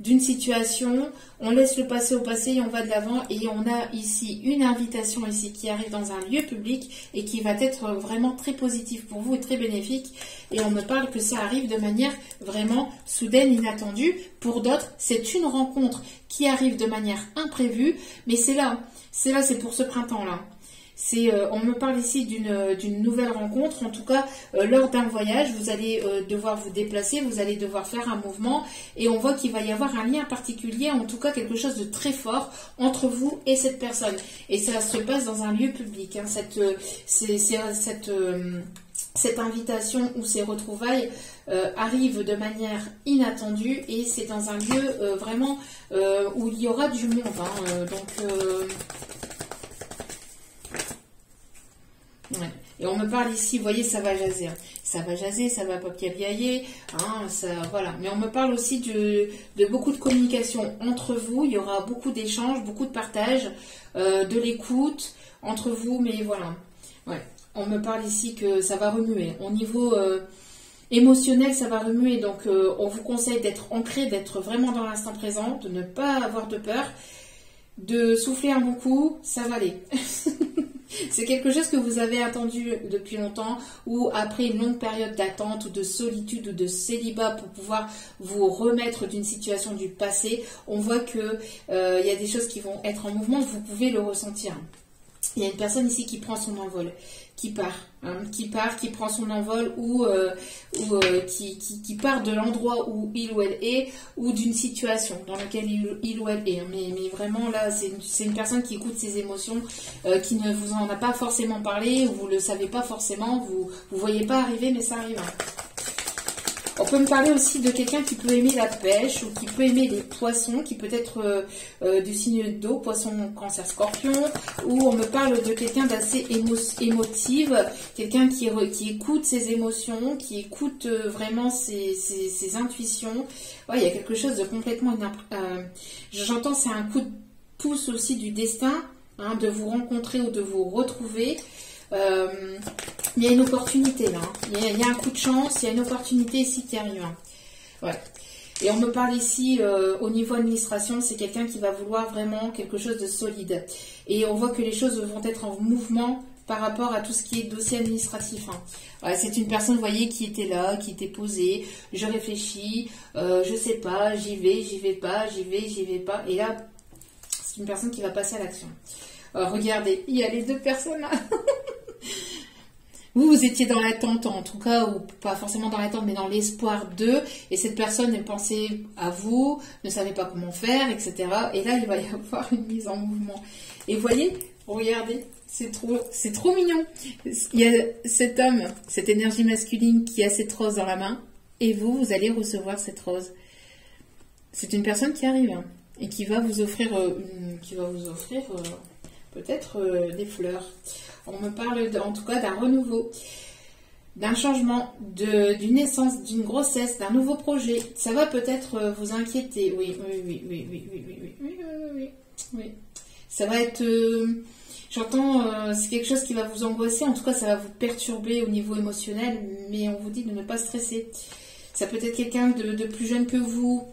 d'une situation, on laisse le passé au passé et on va de l'avant. Et on a ici une invitation ici qui arrive dans un lieu public et qui va être vraiment très positive pour vous et très bénéfique. Et on me parle que ça arrive de manière vraiment soudaine, inattendue. Pour d'autres, c'est une rencontre qui arrive de manière imprévue, mais c'est pour ce printemps-là. On me parle ici d'une nouvelle rencontre, en tout cas lors d'un voyage, vous allez devoir vous déplacer, vous allez devoir faire un mouvement et on voit qu'il va y avoir un lien particulier, en tout cas quelque chose de très fort entre vous et cette personne. Et ça se passe dans un lieu public. Hein. Cette invitation ou ces retrouvailles arrivent de manière inattendue et c'est dans un lieu vraiment où il y aura du monde. Hein. Ouais. Et on me parle ici, vous voyez, ça va jaser. Hein. Ça va jaser, ça va papillaier, hein, voilà. Mais on me parle aussi de beaucoup de communication entre vous. Il y aura beaucoup d'échanges, beaucoup de partage, de l'écoute entre vous, mais voilà. Ouais. On me parle ici que ça va remuer. Au niveau émotionnel, ça va remuer. Donc, on vous conseille d'être ancré, d'être vraiment dans l'instant présent, de ne pas avoir de peur, de souffler un bon coup, ça va aller. C'est quelque chose que vous avez attendu depuis longtemps ou après une longue période d'attente ou de solitude ou de célibat pour pouvoir vous remettre d'une situation du passé. On voit que y a des choses qui vont être en mouvement, vous pouvez le ressentir. Il y a une personne ici qui prend son envol, qui part, qui prend son envol ou qui part de l'endroit où il ou elle est ou d'une situation dans laquelle il ou elle est. Mais vraiment là, c'est une personne qui écoute ses émotions, qui ne vous en a pas forcément parlé ou vous ne le savez pas forcément, vous ne voyez pas arriver, mais ça arrive. On peut me parler aussi de quelqu'un qui peut aimer la pêche ou qui peut aimer les poissons, qui peut être du signe d'eau, poisson, cancer, scorpion, ou on me parle de quelqu'un d'assez émotive, quelqu'un qui écoute ses émotions, qui écoute vraiment ses intuitions. Ouais, il y a quelque chose de complètement... J'entends, c'est un coup de pouce aussi du destin, hein, de vous rencontrer ou de vous retrouver. Il y a une opportunité là, hein. Il y a un coup de chance, il y a une opportunité ici qui arrive. Hein. Ouais. Et on me parle ici au niveau administration, c'est quelqu'un qui va vouloir vraiment quelque chose de solide. Et on voit que les choses vont être en mouvement par rapport à tout ce qui est dossier administratif. Hein. Ouais, c'est une personne, vous voyez, qui était là, qui était posée. Je réfléchis, je sais pas, j'y vais pas, j'y vais pas. Et là, c'est une personne qui va passer à l'action. Regardez, il y a les deux personnes là. Vous étiez dans l'attente, en tout cas, ou pas forcément dans l'attente, mais dans l'espoir d'eux, et cette personne pensait à vous, ne savait pas comment faire, etc. Et là, il va y avoir une mise en mouvement. Et vous voyez, regardez, c'est trop mignon. Il y a cet homme, cette énergie masculine qui a cette rose dans la main, et vous allez recevoir cette rose. C'est une personne qui arrive, hein, et qui va vous offrir, peut-être des fleurs. On me parle en tout cas d'un renouveau, d'un changement, d'une naissance, d'une grossesse, d'un nouveau projet. Ça va peut-être vous inquiéter. Oui. Ça va être... J'entends, c'est quelque chose qui va vous angoisser. En tout cas, ça va vous perturber au niveau émotionnel. Mais on vous dit de ne pas stresser. Ça peut être quelqu'un de plus jeune que vous,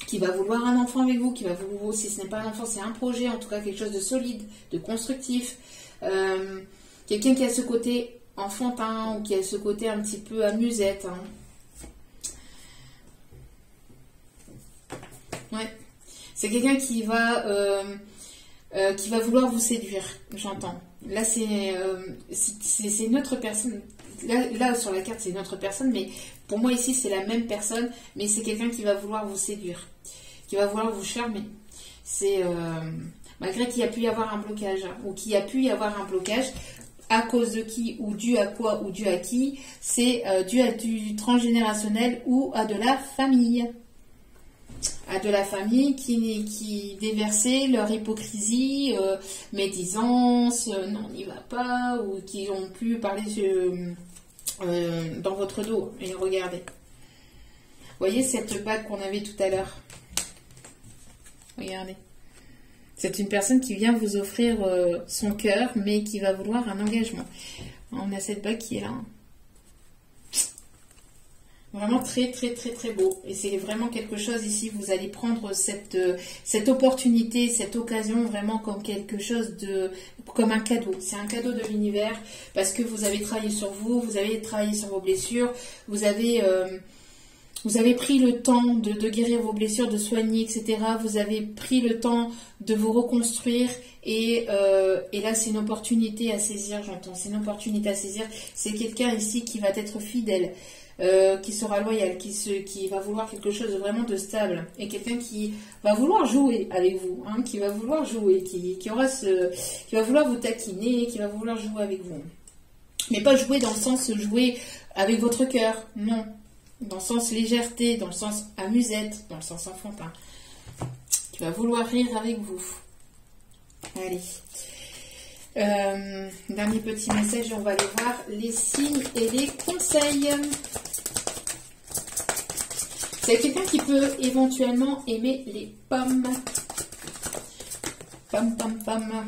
qui va vouloir un enfant avec vous, qui va vous... Si ce n'est pas un enfant, c'est un projet. En tout cas, quelque chose de solide, de constructif. Quelqu'un qui a ce côté enfantin ou qui a ce côté un petit peu amusette. Hein. Ouais. C'est quelqu'un qui va vouloir vous séduire, j'entends. Là, c'est une autre personne. Là, sur la carte, c'est une autre personne, mais pour moi, ici, c'est la même personne, mais c'est quelqu'un qui va vouloir vous séduire, qui va vouloir vous charmer. C'est... malgré qu'il y a pu y avoir un blocage, hein, ou qu'il y a pu y avoir un blocage, à cause de qui, ou dû à quoi, ou dû à qui, c'est dû à du transgénérationnel ou à de la famille. À de la famille qui déversait leur hypocrisie, médisance, non, on n'y va pas, ou qui ont pu parler dans votre dos. Et regardez. Vous voyez cette bague qu'on avait tout à l'heure? Regardez. C'est une personne qui vient vous offrir son cœur, mais qui va vouloir un engagement. On a cette bague qui est là. Vraiment très très très très beau. Et c'est vraiment quelque chose ici, vous allez prendre cette opportunité, cette occasion vraiment comme quelque chose de... comme un cadeau. C'est un cadeau de l'univers parce que vous avez travaillé sur vous, vous avez travaillé sur vos blessures, vous avez pris le temps de guérir vos blessures, de soigner, etc. Vous avez pris le temps de vous reconstruire et là c'est une opportunité à saisir, j'entends. C'est une opportunité à saisir. C'est quelqu'un ici qui va être fidèle. Qui sera loyal, qui va vouloir quelque chose de vraiment de stable, et quelqu'un qui va vouloir jouer avec vous, hein, qui va vouloir jouer, qui va vouloir vous taquiner, qui va vouloir jouer avec vous. Mais pas jouer dans le sens jouer avec votre cœur, non. Dans le sens légèreté, dans le sens amusette, dans le sens enfantin. Qui va vouloir rire avec vous. Allez. Dernier petit message, on va aller voir les signes et les conseils. C'est quelqu'un qui peut éventuellement aimer les pommes. Pam pam pam.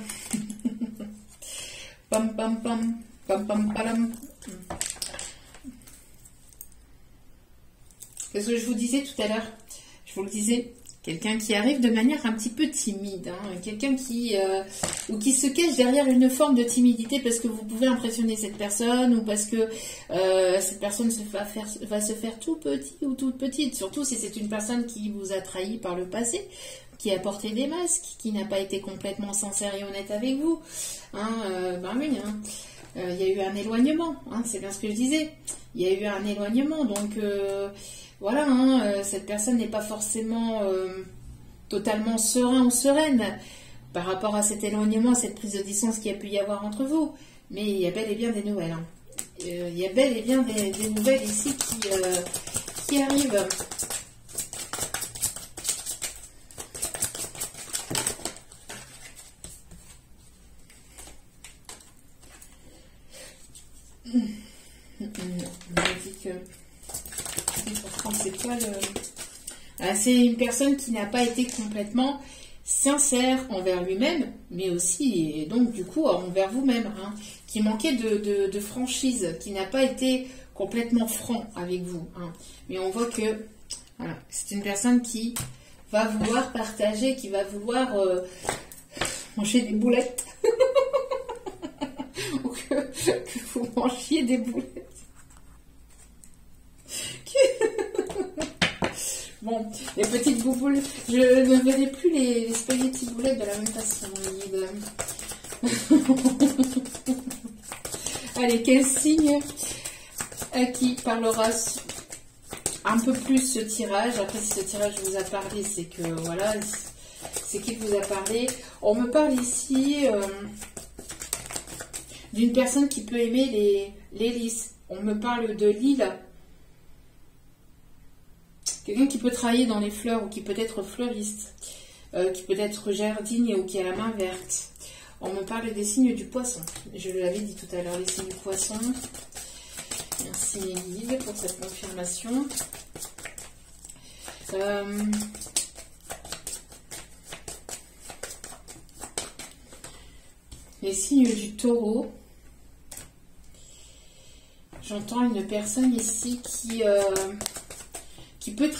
Pam pam pam. Pam pam palam. Qu'est-ce que je vous disais tout à l'heure? Je vous le disais. Quelqu'un qui arrive de manière un petit peu timide, hein, quelqu'un qui se cache derrière une forme de timidité parce que vous pouvez impressionner cette personne ou parce que cette personne va se faire tout petit ou toute petite, surtout si c'est une personne qui vous a trahi par le passé, qui a porté des masques, qui n'a pas été complètement sincère et honnête avec vous. Hein, ben oui, hein. Il y a eu un éloignement, hein, c'est bien ce que je disais. Il y a eu un éloignement, donc... voilà, hein, cette personne n'est pas forcément totalement serein ou sereine par rapport à cet éloignement, à cette prise de distance qu'il y a pu y avoir entre vous. Mais il y a bel et bien des nouvelles. Hein. Il y a bel et bien des nouvelles ici qui arrivent. On m'a dit que... C'est une personne qui n'a pas été complètement sincère envers lui-même, mais aussi, et donc du coup, envers vous-même, hein, qui manquait de franchise, qui n'a pas été complètement franc avec vous. Hein. Mais on voit que voilà, c'est une personne qui va vouloir partager, qui va vouloir manger des boulettes. Ou que vous mangiez des boulettes. Bon, les petites bouboules, je ne verrai plus les spaghettis boulettes de la même façon. Allez, quel signe à qui parlera un peu plus ce tirage? Après, si ce tirage vous a parlé, c'est que voilà, c'est qu'il vous a parlé. On me parle ici d'une personne qui peut aimer les lys. On me parle de l'île. Quelqu'un qui peut travailler dans les fleurs ou qui peut être fleuriste, qui peut être jardinier ou qui a la main verte. On me parle des signes du poisson. Je l'avais dit tout à l'heure, les signes du poisson. Merci mes guides pour cette confirmation. Les signes du taureau. J'entends une personne ici qui peut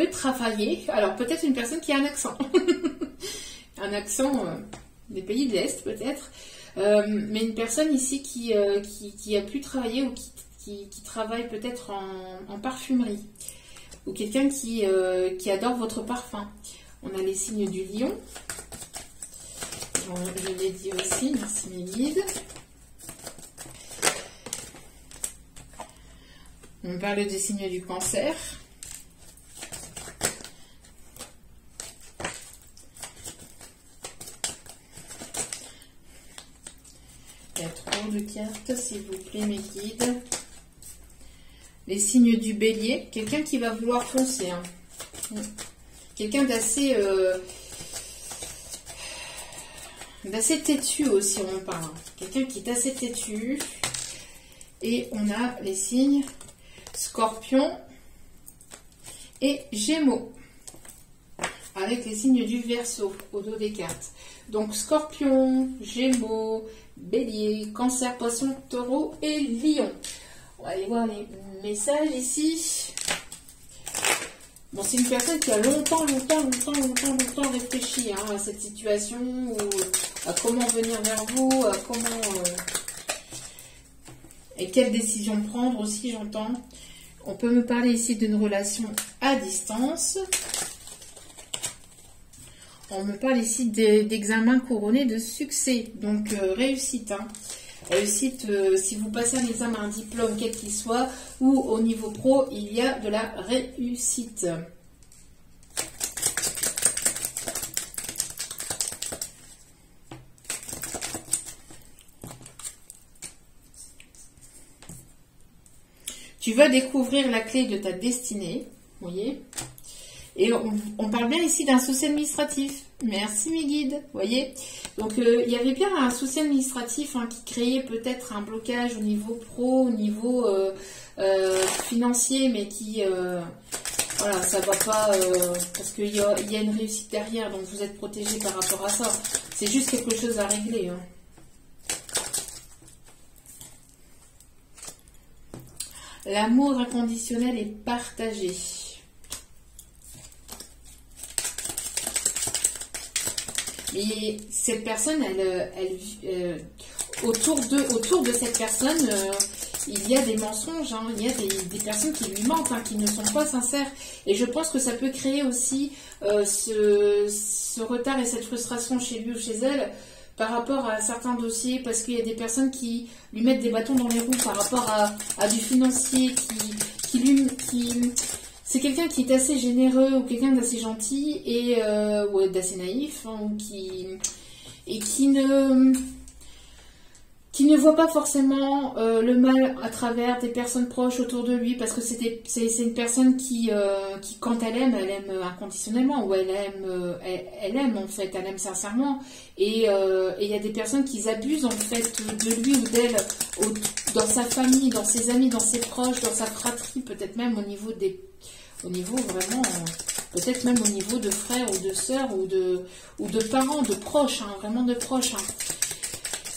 travailler. Alors peut-être une personne qui a un accent. Un accent des pays de l'Est peut-être. Mais une personne ici qui a pu travailler ou qui travaille peut-être en parfumerie. Ou quelqu'un qui adore votre parfum. On a les signes du lion. Je l'ai dit aussi, merci mes guides. On parle des signes du cancer. Il y a trop de cartes, s'il vous plaît, mes guides. Les signes du bélier. Quelqu'un qui va vouloir foncer. Hein. Quelqu'un d'assez têtu aussi, on en parle. Hein. Quelqu'un qui est assez têtu. Et on a les signes Scorpion et Gémeaux. Avec les signes du Verseau au dos des cartes. Donc Scorpion, Gémeaux, Bélier, Cancer, Poisson, Taureau et Lion. On va aller voir les messages ici. Bon, c'est une personne qui a longtemps réfléchi à cette situation, ou à comment venir vers vous, à comment... et quelle décision prendre aussi, j'entends. On peut me parler ici d'une relation à distance. On me parle ici d'examen couronné de succès, donc réussite. Réussite, si vous passez un examen, un diplôme, quel qu'il soit, ou au niveau pro, il y a de la réussite. Tu vas découvrir la clé de ta destinée, vous voyez. Et on parle bien ici d'un souci administratif. Merci mes guides, vous voyez. Donc il y avait bien un souci administratif qui créait peut-être un blocage au niveau pro, au niveau financier, mais qui, voilà, ça va pas, parce qu'il y a une réussite derrière, donc vous êtes protégé par rapport à ça. C'est juste quelque chose à régler. L'amour inconditionnel est partagé. Et cette personne, autour de cette personne, il y a des mensonges, il y a des personnes qui lui mentent, qui ne sont pas sincères. Et je pense que ça peut créer aussi ce retard et cette frustration chez lui ou chez elle par rapport à certains dossiers, parce qu'il y a des personnes qui lui mettent des bâtons dans les roues par rapport à du financier, c'est quelqu'un qui est assez généreux ou quelqu'un d'assez gentil ou d'assez naïf, et qui ne voit pas forcément le mal à travers des personnes proches autour de lui, parce que c'est une personne qui quand elle aime inconditionnellement, ou elle aime en fait, elle aime sincèrement, et il y a des personnes qui abusent en fait de lui ou d'elle dans sa famille, dans ses amis, dans ses proches, dans sa fratrie, peut-être même au niveau vraiment, peut-être même au niveau de frères ou de sœurs ou de parents, de proches, vraiment de proches.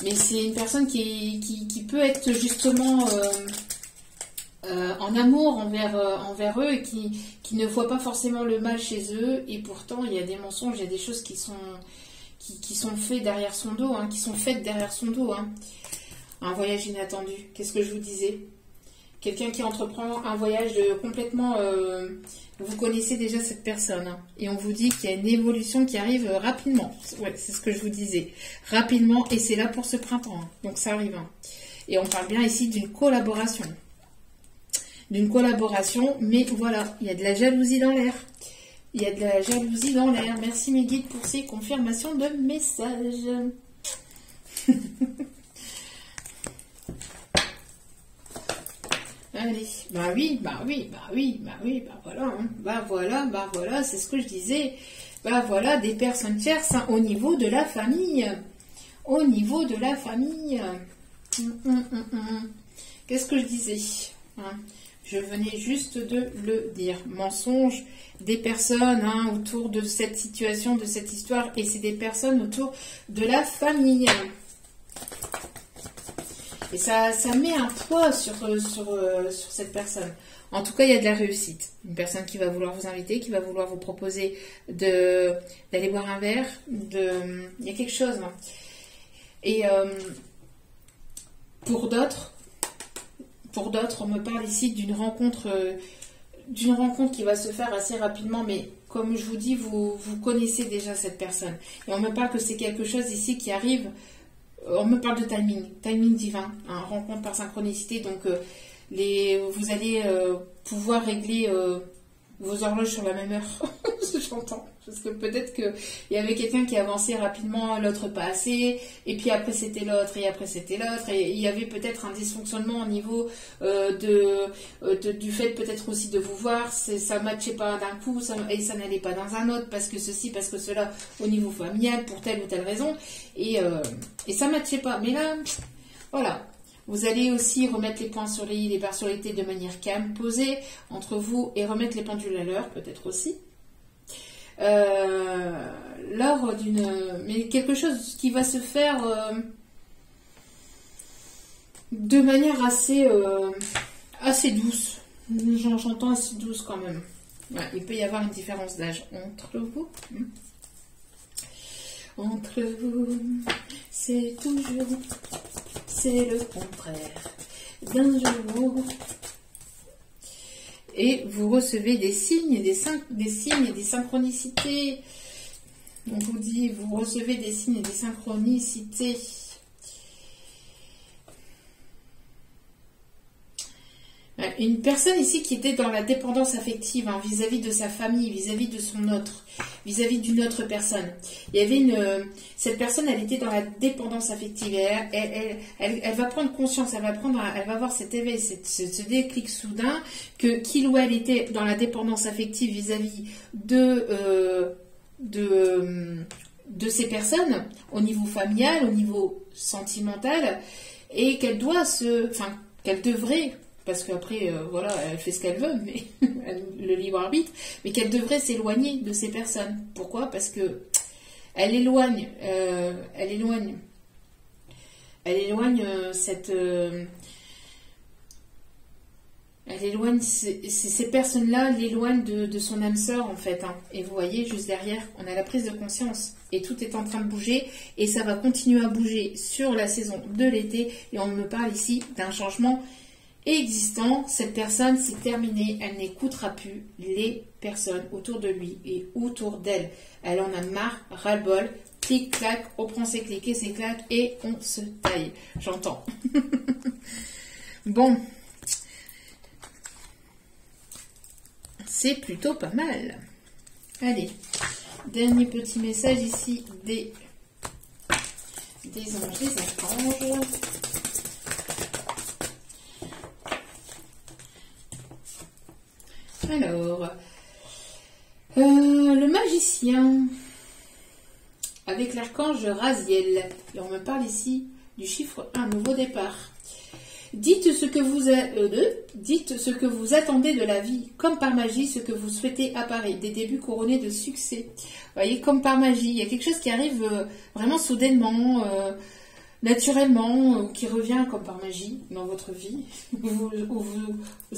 Mais c'est une personne qui peut être justement en amour envers eux, et qui ne voit pas forcément le mal chez eux, et pourtant il y a des mensonges, il y a des choses qui sont faites derrière son dos, qui sont faites derrière son dos. Un voyage inattendu, qu'est-ce que je vous disais? Quelqu'un qui entreprend un voyage complètement... vous connaissez déjà cette personne. Et on vous dit qu'il y a une évolution qui arrive rapidement. Ouais, c'est ce que je vous disais. Rapidement, et c'est là pour ce printemps. Donc ça arrive. Et on parle bien ici d'une collaboration. D'une collaboration, mais voilà, il y a de la jalousie dans l'air. Il y a de la jalousie dans l'air. Merci mes guides pour ces confirmations de messages. Allez, voilà, c'est ce que je disais. Voilà, des personnes tierces au niveau de la famille. Au niveau de la famille. Qu'est-ce que je disais? Je venais juste de le dire. Mensonge des personnes autour de cette situation, de cette histoire, et c'est des personnes autour de la famille. Et ça met un poids sur cette personne. En tout cas, il y a de la réussite. Une personne qui va vouloir vous inviter, qui va vouloir vous proposer d'aller boire un verre. Il y a quelque chose. Et pour d'autres, on me parle ici d'une rencontre qui va se faire assez rapidement, mais comme je vous dis, vous connaissez déjà cette personne. Et on me parle que c'est quelque chose ici qui arrive. On me parle de timing divin, rencontre par synchronicité, donc vous allez pouvoir régler vos horloges sur la même heure, j'entends, parce que peut-être qu'il y avait quelqu'un qui avançait rapidement, l'autre pas assez, et puis après c'était l'autre, et après c'était l'autre, et il y avait peut-être un dysfonctionnement au niveau du fait peut-être aussi de vous voir, ça ne matchait pas d'un coup, et ça n'allait pas dans un autre, parce que ceci, parce que cela, au niveau familial, pour telle ou telle raison, et ça ne matchait pas, mais là, voilà. Vous allez aussi remettre les points sur les i, les barres sur les t de manière calme, posée entre vous, et remettre les pendules à l'heure, peut-être aussi. Lors mais quelque chose qui va se faire de manière assez assez douce. J'entends assez douce quand même. Ouais, il peut y avoir une différence d'âge entre vous. Entre vous, c'est toujours, c'est le contraire d'un jour. Et vous recevez des signes, des signes et des synchronicités. On vous dit, vous recevez des signes et des synchronicités. Une personne ici qui était dans la dépendance affective vis-à-vis de sa famille, vis-à-vis de son autre, vis-à-vis d'une autre personne. Il y avait cette personne, elle était dans la dépendance affective. Elle va prendre conscience, elle va avoir cet éveil, ce déclic soudain que qu'il ou elle était dans la dépendance affective vis-à-vis de ces personnes au niveau familial, au niveau sentimental, et qu'elle doit qu'elle devrait. Parce qu'après, voilà, elle fait ce qu'elle veut, mais le libre arbitre, mais qu'elle devrait s'éloigner de ces personnes. Pourquoi? Parce que elle éloigne ces personnes-là, l'éloignent de son âme sœur, en fait. Et vous voyez, juste derrière, on a la prise de conscience. Et tout est en train de bouger. Et ça va continuer à bouger sur la saison de l'été. Et on me parle ici d'un changement existant. Cette personne, c'est terminé. Elle n'écoutera plus les personnes autour de lui et autour d'elle. Elle en a marre, ras-le-bol. Clic, clac, on prend ses clics et ses claques et on se taille. J'entends. Bon. C'est plutôt pas mal. Allez. Dernier petit message ici des anges, des archanges. Alors, le magicien avec l'archange Raziel. Et on me parle ici du chiffre 1, nouveau départ. Dites ce que vous attendez de la vie, comme par magie, ce que vous souhaitez apparaît, des débuts couronnés de succès. Vous voyez, comme par magie, il y a quelque chose qui arrive vraiment soudainement, naturellement, qui revient comme par magie dans votre vie. Vous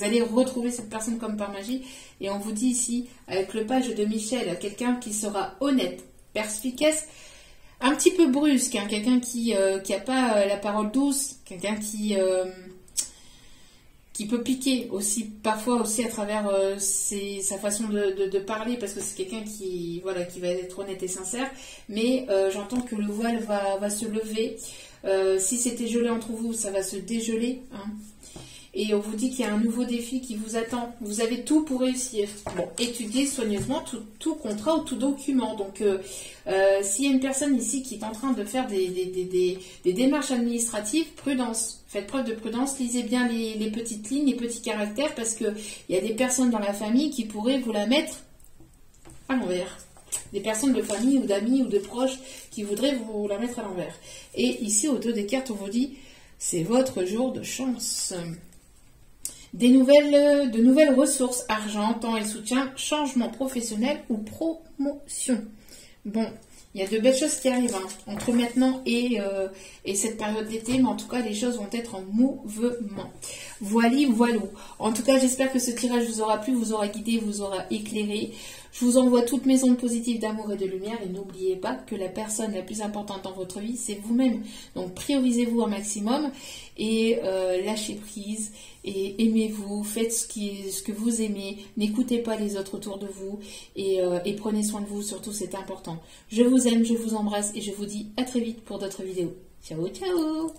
allez retrouver cette personne comme par magie. Et on vous dit ici, avec le page de Michel, quelqu'un qui sera honnête, perspicace, un petit peu brusque, quelqu'un qui n'a pas la parole douce, quelqu'un qui peut piquer aussi, parfois aussi à travers sa façon de parler, parce que c'est quelqu'un qui va être honnête et sincère, mais j'entends que le voile va se lever. Si c'était gelé entre vous, ça va se dégeler. Et on vous dit qu'il y a un nouveau défi qui vous attend. Vous avez tout pour réussir. Bon, étudiez soigneusement tout contrat ou tout document. Donc, s'il y a une personne ici qui est en train de faire des démarches administratives, prudence. Faites preuve de prudence. Lisez bien les petites lignes, les petits caractères, parce qu'il y a des personnes dans la famille qui pourraient vous la mettre à l'envers. Des personnes de famille ou d'amis ou de proches qui voudraient vous la mettre à l'envers. Et ici, au dos des cartes, on vous dit, c'est votre jour de chance. De nouvelles ressources, argent, temps et soutien, changement professionnel ou promotion. Bon, il y a de belles choses qui arrivent entre maintenant et cette période d'été, mais en tout cas, les choses vont être en mouvement. Voilou. En tout cas, j'espère que ce tirage vous aura plu, vous aura guidé, vous aura éclairé. Je vous envoie toutes mes ondes positives d'amour et de lumière et n'oubliez pas que la personne la plus importante dans votre vie, c'est vous-même. Donc, priorisez-vous un maximum et lâchez prise et aimez-vous, faites ce que vous aimez, n'écoutez pas les autres autour de vous et prenez soin de vous, surtout c'est important. Je vous aime, je vous embrasse et je vous dis à très vite pour d'autres vidéos. Ciao, ciao!